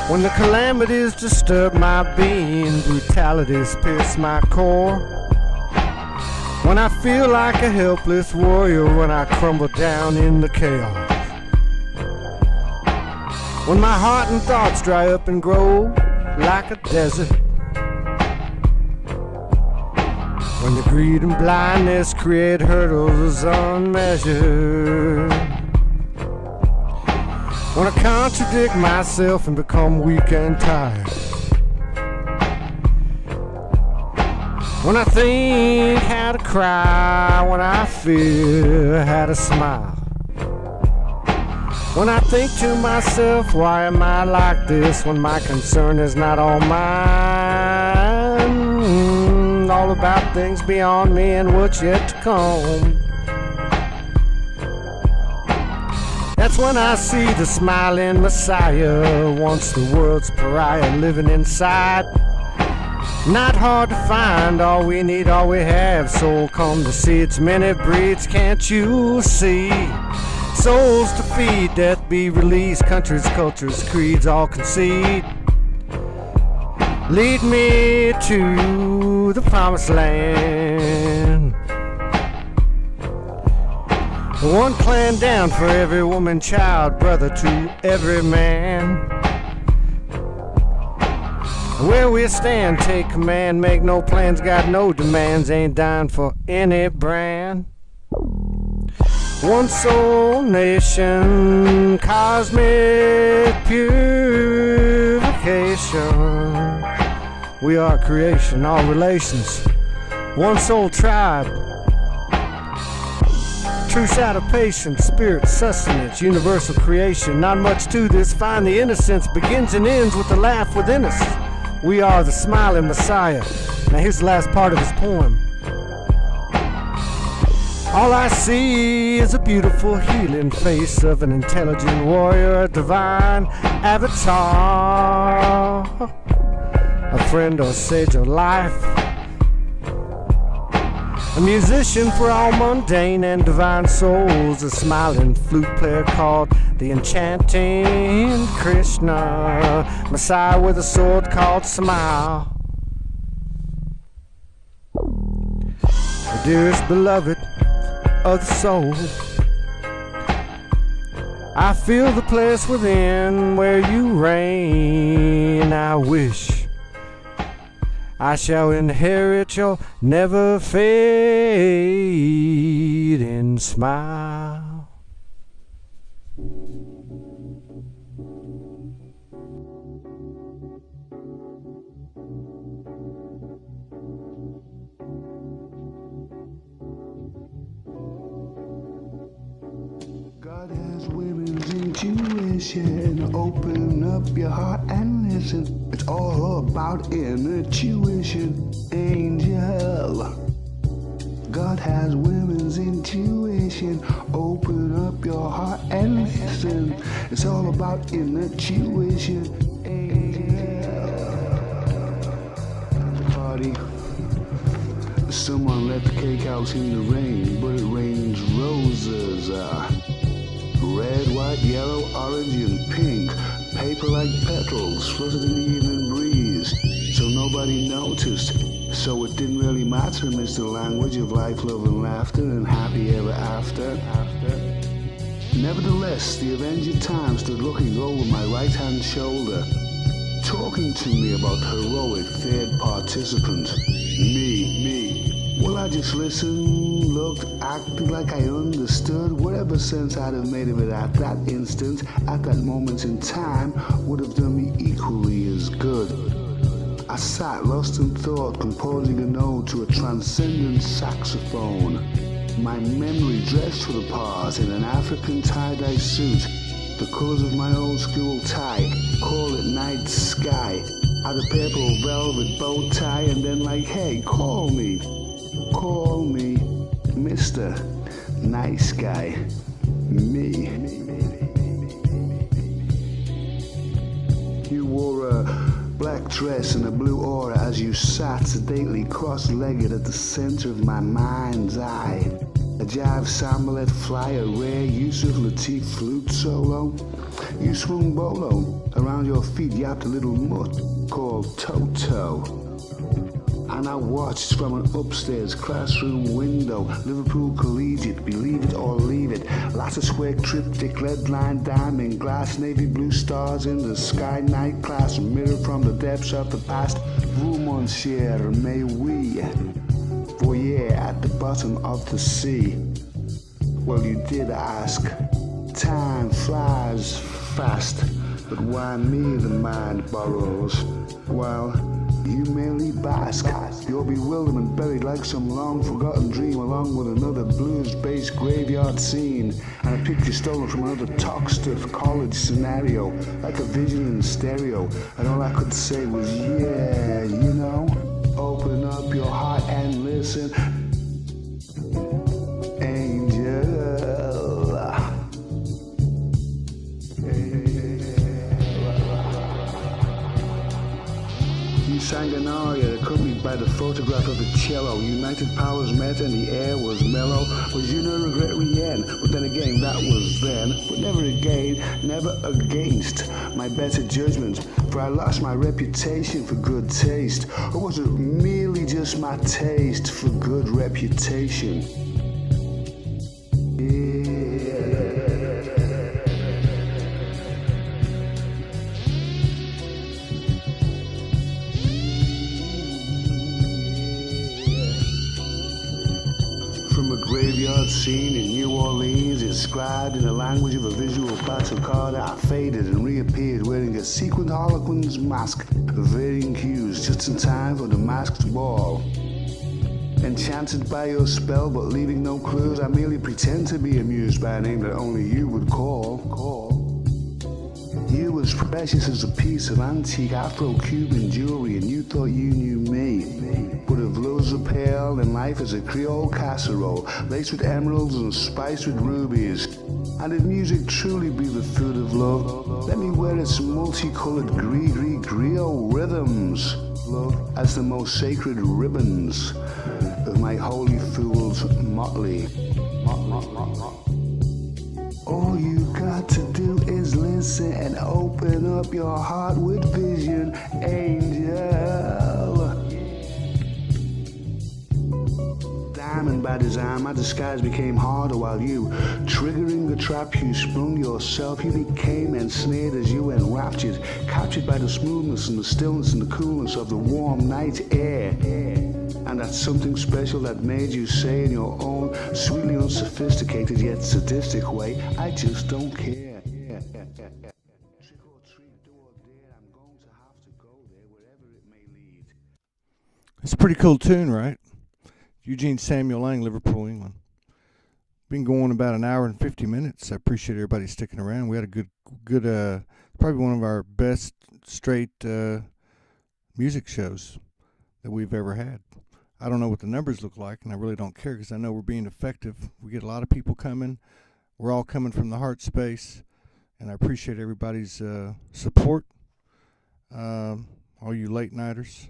[SPEAKER 2] When the calamities disturb my being, brutalities pierce my core. When I feel like a helpless warrior, when I crumble down in the chaos. When my heart and thoughts dry up and grow like a desert. When the greed and blindness create hurdles unmeasured. When I contradict myself and become weak and tired. When I think how to cry, when I fear how to smile. When I think to myself, why am I like this when my concern is not all mine? All about things beyond me and what's yet to come. That's when I see the smiling Messiah, once the world's pariah living inside. Not hard to find, all we need, all we have. Soul come to see its many breeds, can't you see? souls to feed, death be released, countries, cultures, creeds all concede. Lead me to the promised land. One clan down for every woman, child, brother to every man. Where we stand, take command, make no plans, got no demands, ain't dying for any brand. One soul nation, cosmic purification. We are creation, all relations. One soul tribe. True side of patience, spirit, sustenance, universal creation. Not much to this, find the innocence begins and ends with the laugh within us. We are the smiling Messiah. Now here's the last part of his poem. All I see is a beautiful healing face of an intelligent warrior, a divine avatar, a friend or sage of life, a musician for all mundane and divine souls, a smiling flute player called the enchanting Krishna, Messiah with a sword called Smile. The dearest beloved of the soul, I feel the place within where you reign. I wish I shall inherit your never fading smile.
[SPEAKER 5] God has women's intuition. Open up your heart and listen. It's all about inner tuition, angel. God has women's intuition. Open up your heart and listen. It's all about inner tuition, angel. Party. Someone let the cake out in the rain, but it rains roses. Red, white, yellow, orange, and pink. Paper like petals floated in the evening breeze. So nobody noticed. So it didn't really matter, Mr. Language of life, love, and laughter, and happy ever after. Nevertheless, the avenged time stood looking over my right-hand shoulder, talking to me about heroic third participant. Me. Well, I just listened, looked, acted like I understood. Whatever sense I'd have made of it at that instant, at that moment in time, would have done me equally as good. I sat lost in thought, composing a note to a transcendent saxophone. My memory dressed for the part in an African tie-dye suit, the colors of my old school tie, call it night sky. Had a purple velvet bow tie, and then like, hey, call me, Mr. Nice Guy, me. You wore a black dress and a blue aura as you sat sedately cross-legged at the center of my mind's eye. A jive sambalet fly, a rare Yusuf Lateef flute solo. You swung bolo, around your feet yapped a little mutt called Toto. And I watched from an upstairs classroom window, Liverpool Collegiate, believe it or leave it, lattice work triptych, lead line diamond glass, navy blue stars in the sky, night class, mirror from the depths of the past, vous mon cher, mais oui, voyeur at the bottom of the sea. Well, you did ask, time flies fast, but why me the mind borrows? Well, you merely bask, your bewilderment buried like some long-forgotten dream, along with another blues-based graveyard scene, and a picture stolen from another talk-stuff college scenario, like a vision in stereo, and all I could say was, yeah, you know, open up your heart and listen, angel. You Sanguinaria, accompanied by the photograph of a cello. United powers met and the air was mellow. Was you no regret rien? But then again, that was then. But never again, never against my better judgment. For I lost my reputation for good taste. Or was it merely just my taste for good reputation? From a graveyard scene in New Orleans, inscribed in the language of a visual battle card, I faded and reappeared wearing a sequined harlequin's mask of varying hues, just in time for the masked ball. Enchanted by your spell, but leaving no clues, I merely pretend to be amused by a name that only you would call. You as precious as a piece of antique Afro-Cuban jewelry, and you thought you knew me. But if love's a pale, then life is a Creole casserole, laced with emeralds and spiced with rubies. And if music truly be the food of love, let me wear its multicolored griot rhythms as the most sacred ribbons of my holy fool's motley. All you got to do is listen and open up your heart with vision, angel. Diamond by design, my disguise became harder while you, triggering the trap you sprung yourself, you became ensnared as you enraptured, captured by the smoothness and the stillness and the coolness of the warm night air. And that's something special that made you say in your own sweetly unsophisticated yet sadistic way, I just don't care. Trick or treat, do or dare, I'm going to have to go there wherever it may lead.
[SPEAKER 2] It's a pretty cool tune, right? Eugene Samuel Lange, Liverpool, England. Been going about an hour and 50 minutes. I appreciate everybody sticking around. We had a good, probably one of our best straight music shows that we've ever had. I don't know what the numbers look like, and I really don't care because I know we're being effective. We get a lot of people coming. We're all coming from the heart space, and I appreciate everybody's support. All you late nighters.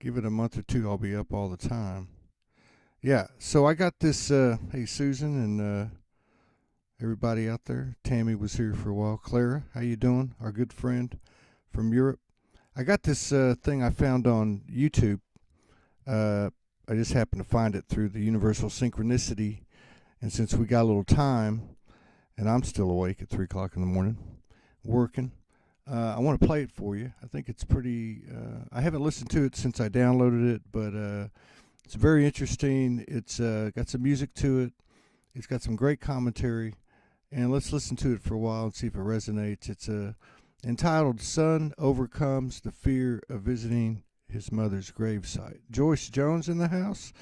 [SPEAKER 2] Give it a month or two, I'll be up all the time. Yeah, so I got this, hey, Susan and everybody out there. Tammy was here for a while. Clara, how you doing? Our good friend from Europe. I got this thing I found on YouTube. I just happened to find it through the Universal Synchronicity. And since we got a little time, and I'm still awake at 3 o'clock in the morning, working, I want to play it for you. I think it's pretty, I haven't listened to it since I downloaded it, but it's very interesting. It's got some music to it. It's got some great commentary. And let's listen to it for a while and see if it resonates. It's entitled Son Overcomes the Fear of Visiting His Mother's Gravesite. Joyce Jones in the house.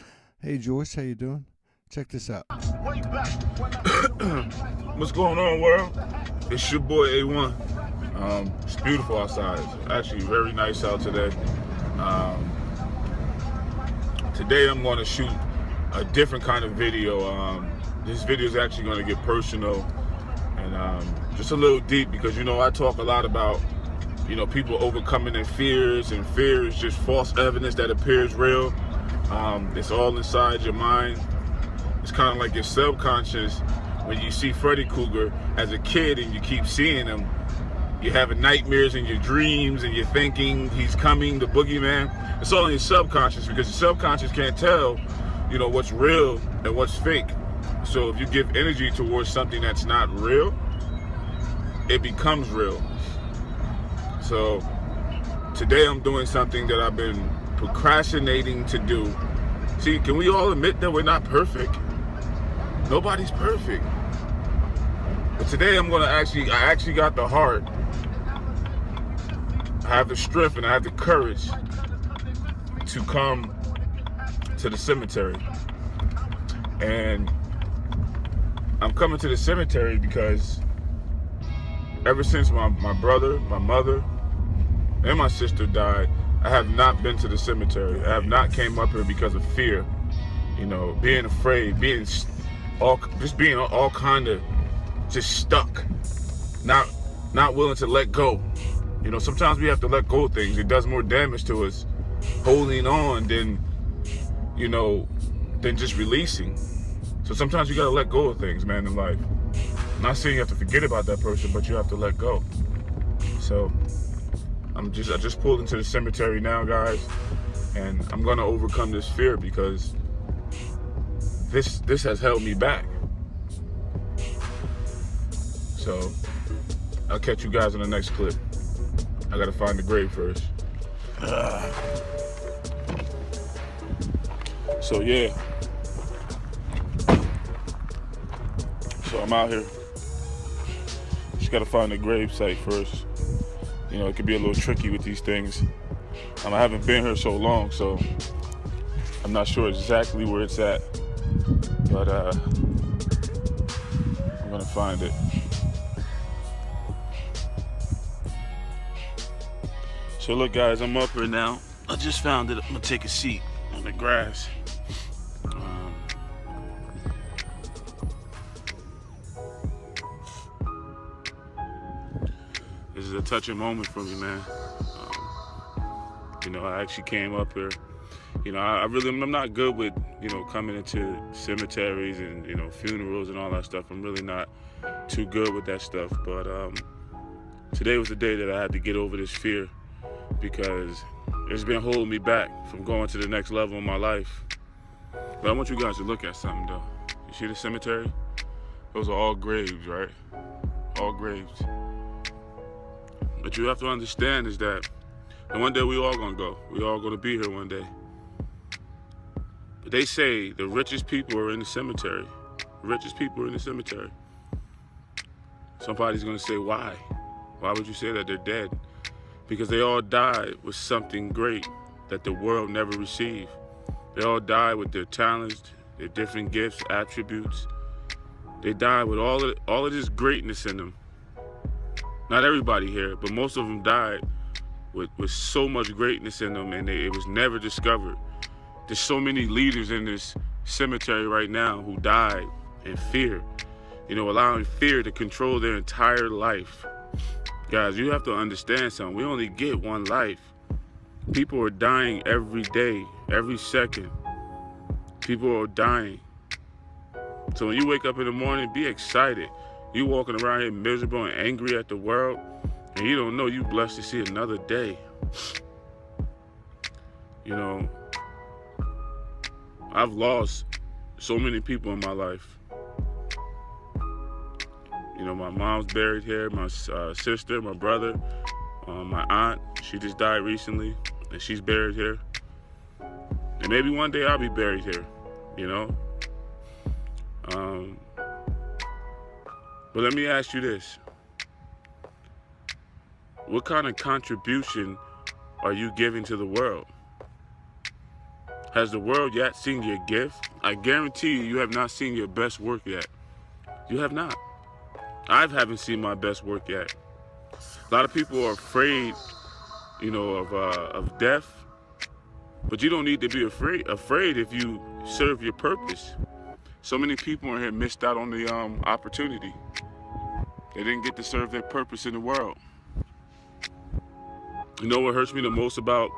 [SPEAKER 2] Hey, Joyce, how you doing? Check this out.
[SPEAKER 4] What's going on, world? It's your boy A1. It's beautiful outside. It's actually very nice out today. Today I'm going to shoot a different kind of video. This video is actually going to get personal and just a little deep because, you know, I talk a lot about, you know, people overcoming their fears, and fear is just false evidence that appears real. It's all inside your mind. It's kind of like your subconscious. When you see Freddy Krueger as a kid and you keep seeing him, you're having nightmares in your dreams and you're thinking he's coming, the boogeyman. It's all in your subconscious because your subconscious can't tell, you know, what's real and what's fake. So if you give energy towards something that's not real, it becomes real. So today I'm doing something that I've been procrastinating to do. See, can we all admit that we're not perfect? Nobody's perfect. But today I'm gonna I actually got the heart, I have the strength and I have the courage to come to the cemetery. And I'm coming to the cemetery because ever since my brother, my mother, and my sister died, I have not been to the cemetery. I have not came up here because of fear. You know, being afraid, being all kind of just stuck, not willing to let go. You know, sometimes we have to let go of things. It does more damage to us holding on than, you know, than just releasing. So sometimes you gotta let go of things, man, in life. I'm not saying you have to forget about that person, but you have to let go. So I just pulled into the cemetery now, guys, and I'm gonna overcome this fear because this has held me back. So I'll catch you guys in the next clip. I gotta find the grave first. So yeah. So I'm out here. Just gotta find the grave site first. You know, it could be a little tricky with these things. I haven't been here so long, so I'm not sure exactly where it's at. But I'm gonna find it. So look, guys, I'm up here now. I just found it. I'm gonna take a seat on the grass. This is a touching moment for me, man. You know, I actually came up here. You know, I'm not good with, you know, coming into cemeteries and, you know, funerals and all that stuff. I'm really not too good with that stuff. But today was the day that I had to get over this fear, because it's been holding me back from going to the next level in my life. But I want you guys to look at something, though. You see the cemetery? Those are all graves, right? All graves. But you have to understand is that one day we all gonna go. We all gonna be here one day. But they say the richest people are in the cemetery. The richest people are in the cemetery. Somebody's gonna say, why? Why would you say that? They're dead. Because they all died with something great that the world never received. They all died with their talents, their different gifts, attributes. They died with all of this greatness in them. Not everybody here, but most of them died with so much greatness in them, and it was never discovered. There's so many leaders in this cemetery right now who died in fear, you know, allowing fear to control their entire life. Guys, you have to understand something. We only get one life. People are dying every day, every second. People are dying. So when you wake up in the morning, be excited. You walking around here miserable and angry at the world, and you don't know you blessed to see another day. You know, I've lost so many people in my life. You know, my mom's buried here, my sister, my brother, my aunt, she just died recently, and she's buried here. And maybe one day I'll be buried here, you know? But let me ask you this. What kind of contribution are you giving to the world? Has the world yet seen your gift? I guarantee you have not seen your best work yet. You have not. I haven't seen my best work yet. A lot of people are afraid, you know, of death, but you don't need to be afraid if you serve your purpose. So many people in here missed out on the opportunity. They didn't get to serve their purpose in the world. You know what hurts me the most about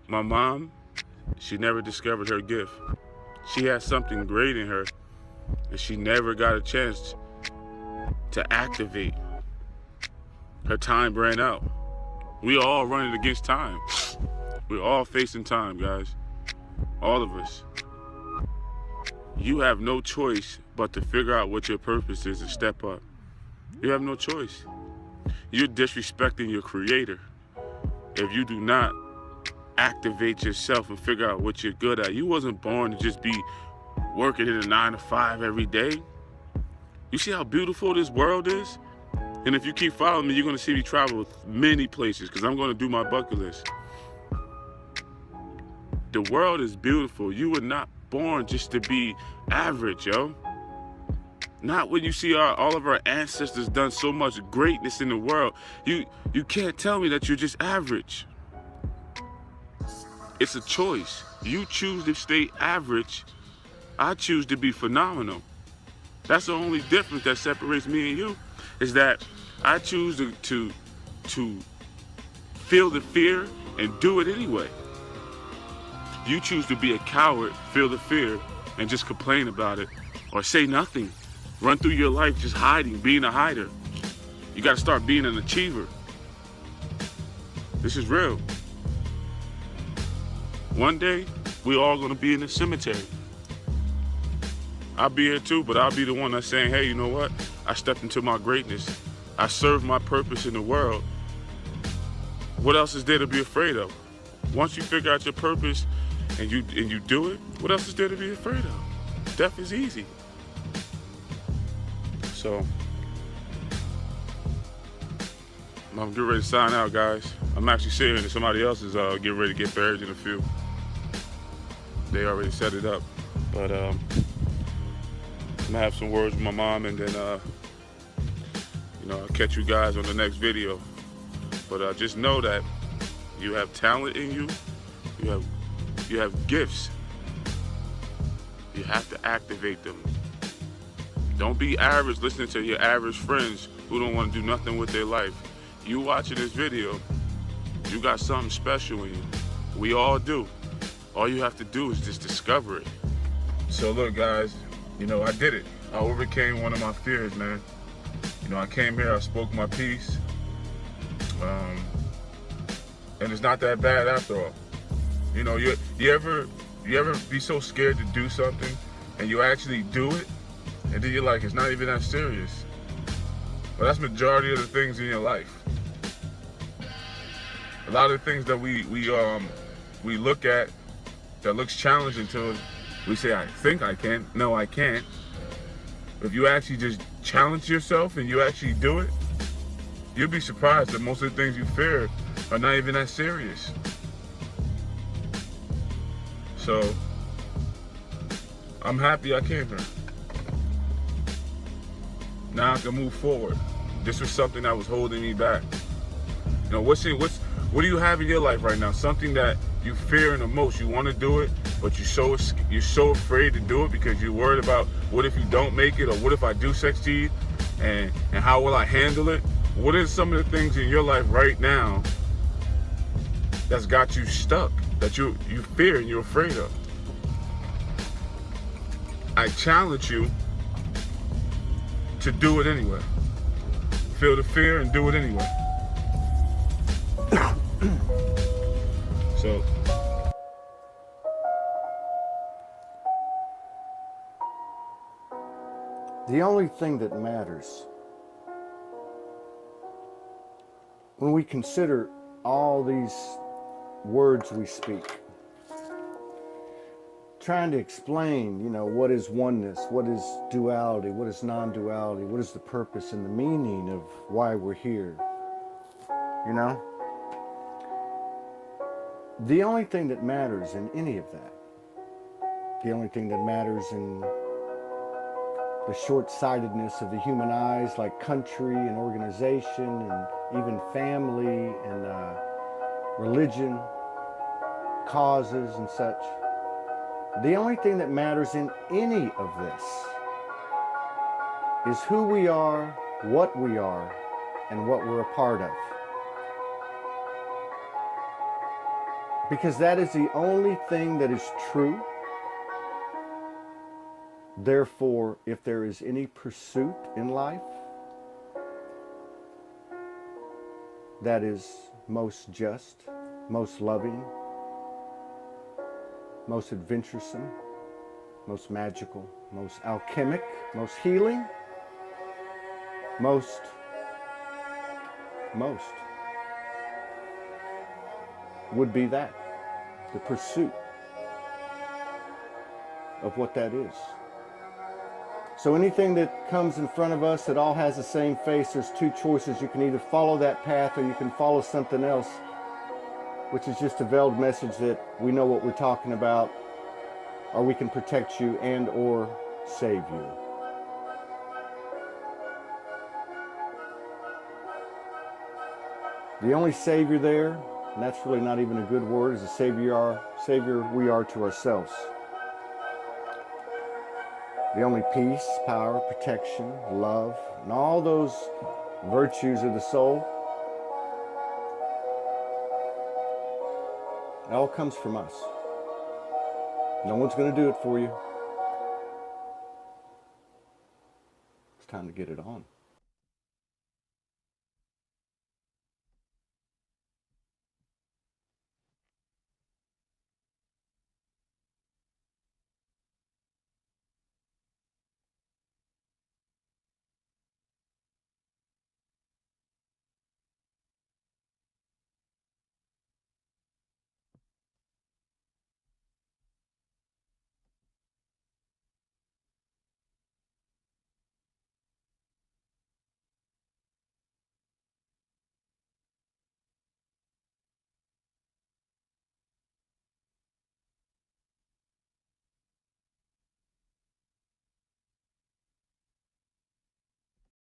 [SPEAKER 4] my mom? She never discovered her gift. She had something great in her, and she never got a chance to activate. Her time ran out. We are all running against time. We're all facing time, guys. All of us. You have no choice but to figure out what your purpose is and step up. You have no choice. You're disrespecting your creator if you do not activate yourself and figure out what you're good at. You wasn't born to just be working in a 9 to 5 every day. You see how beautiful this world is? And if you keep following me, you're going to see me travel many places, because I'm going to do my bucket list. The world is beautiful. You were not born just to be average, yo. Not when you see all of our ancestors done so much greatness in the world. You can't tell me that you're just average. It's a choice. You choose to stay average. I choose to be phenomenal. That's the only difference that separates me and you, is that I choose to to feel the fear and do it anyway. You choose to be a coward, feel the fear, and just complain about it, or say nothing. Run through your life just hiding, being a hider. You gotta start being an achiever. This is real. One day, we all gonna be in the cemetery. I'll be here too, but I'll be the one that's saying, hey, you know what? I stepped into my greatness. I served my purpose in the world. What else is there to be afraid of? Once you figure out your purpose and you do it, what else is there to be afraid of? Death is easy. So, I'm getting ready to sign out, guys. I'm actually sitting and somebody else is getting ready to get buried in a few. They already set it up. But I'm gonna have some words with my mom, and then I'll catch you guys on the next video. But just know that you have talent in you. You have gifts. You have to activate them. Don't be average listening to your average friends who don't want to do nothing with their life. You watching this video, you got something special in you. We all do. All you have to do is just discover it. So look, guys, I did it. I overcame one of my fears, man. I came here, I spoke my piece. And it's not that bad after all. You ever be so scared to do something and you actually do it, and then you're like, it's not even that serious. But that's majority of the things in your life. A lot of the things that we look at that looks challenging to us, we say, I think I can. No, I can't. If you actually just challenge yourself and you actually do it, you'll be surprised that most of the things you fear are not even that serious. So, I'm happy I came here. Now I can move forward. This was something that was holding me back. What do you have in your life right now? Something that you fear the most. You want to do it, but you're so afraid to do it because you're worried about what if you don't make it, or what if I do succeed, and how will I handle it? What are some of the things in your life right now that's got you stuck, that you fear and you're afraid of? I challenge you to do it anyway. Feel the fear and do it anyway. So,
[SPEAKER 2] the only thing that matters when we consider all these words we speak, trying to explain, what is oneness, what is duality, what is non-duality, what is the purpose and the meaning of why we're here, The only thing that matters in any of that, the only thing that matters in the short-sightedness of the human eyes, like country and organization and even family and religion, causes and such. The only thing that matters in any of this is who we are, what we are, and what we're a part of. Because that is the only thing that is true. Therefore, if there is any pursuit in life that is most just, most loving, most adventuresome, most magical, most alchemic, most healing, most would be that, the pursuit of what that is. So anything that comes in front of us that all has the same face, there's two choices. You can either follow that path or you can follow something else, which is just a veiled message that we know what we're talking about, or we can protect you and or save you. The only savior there, and that's really not even a good word, is a savior we are to ourselves. The only peace, power, protection, love, and all those virtues of the soul It all comes from us. No one's going to do it for you. It's time to get it on.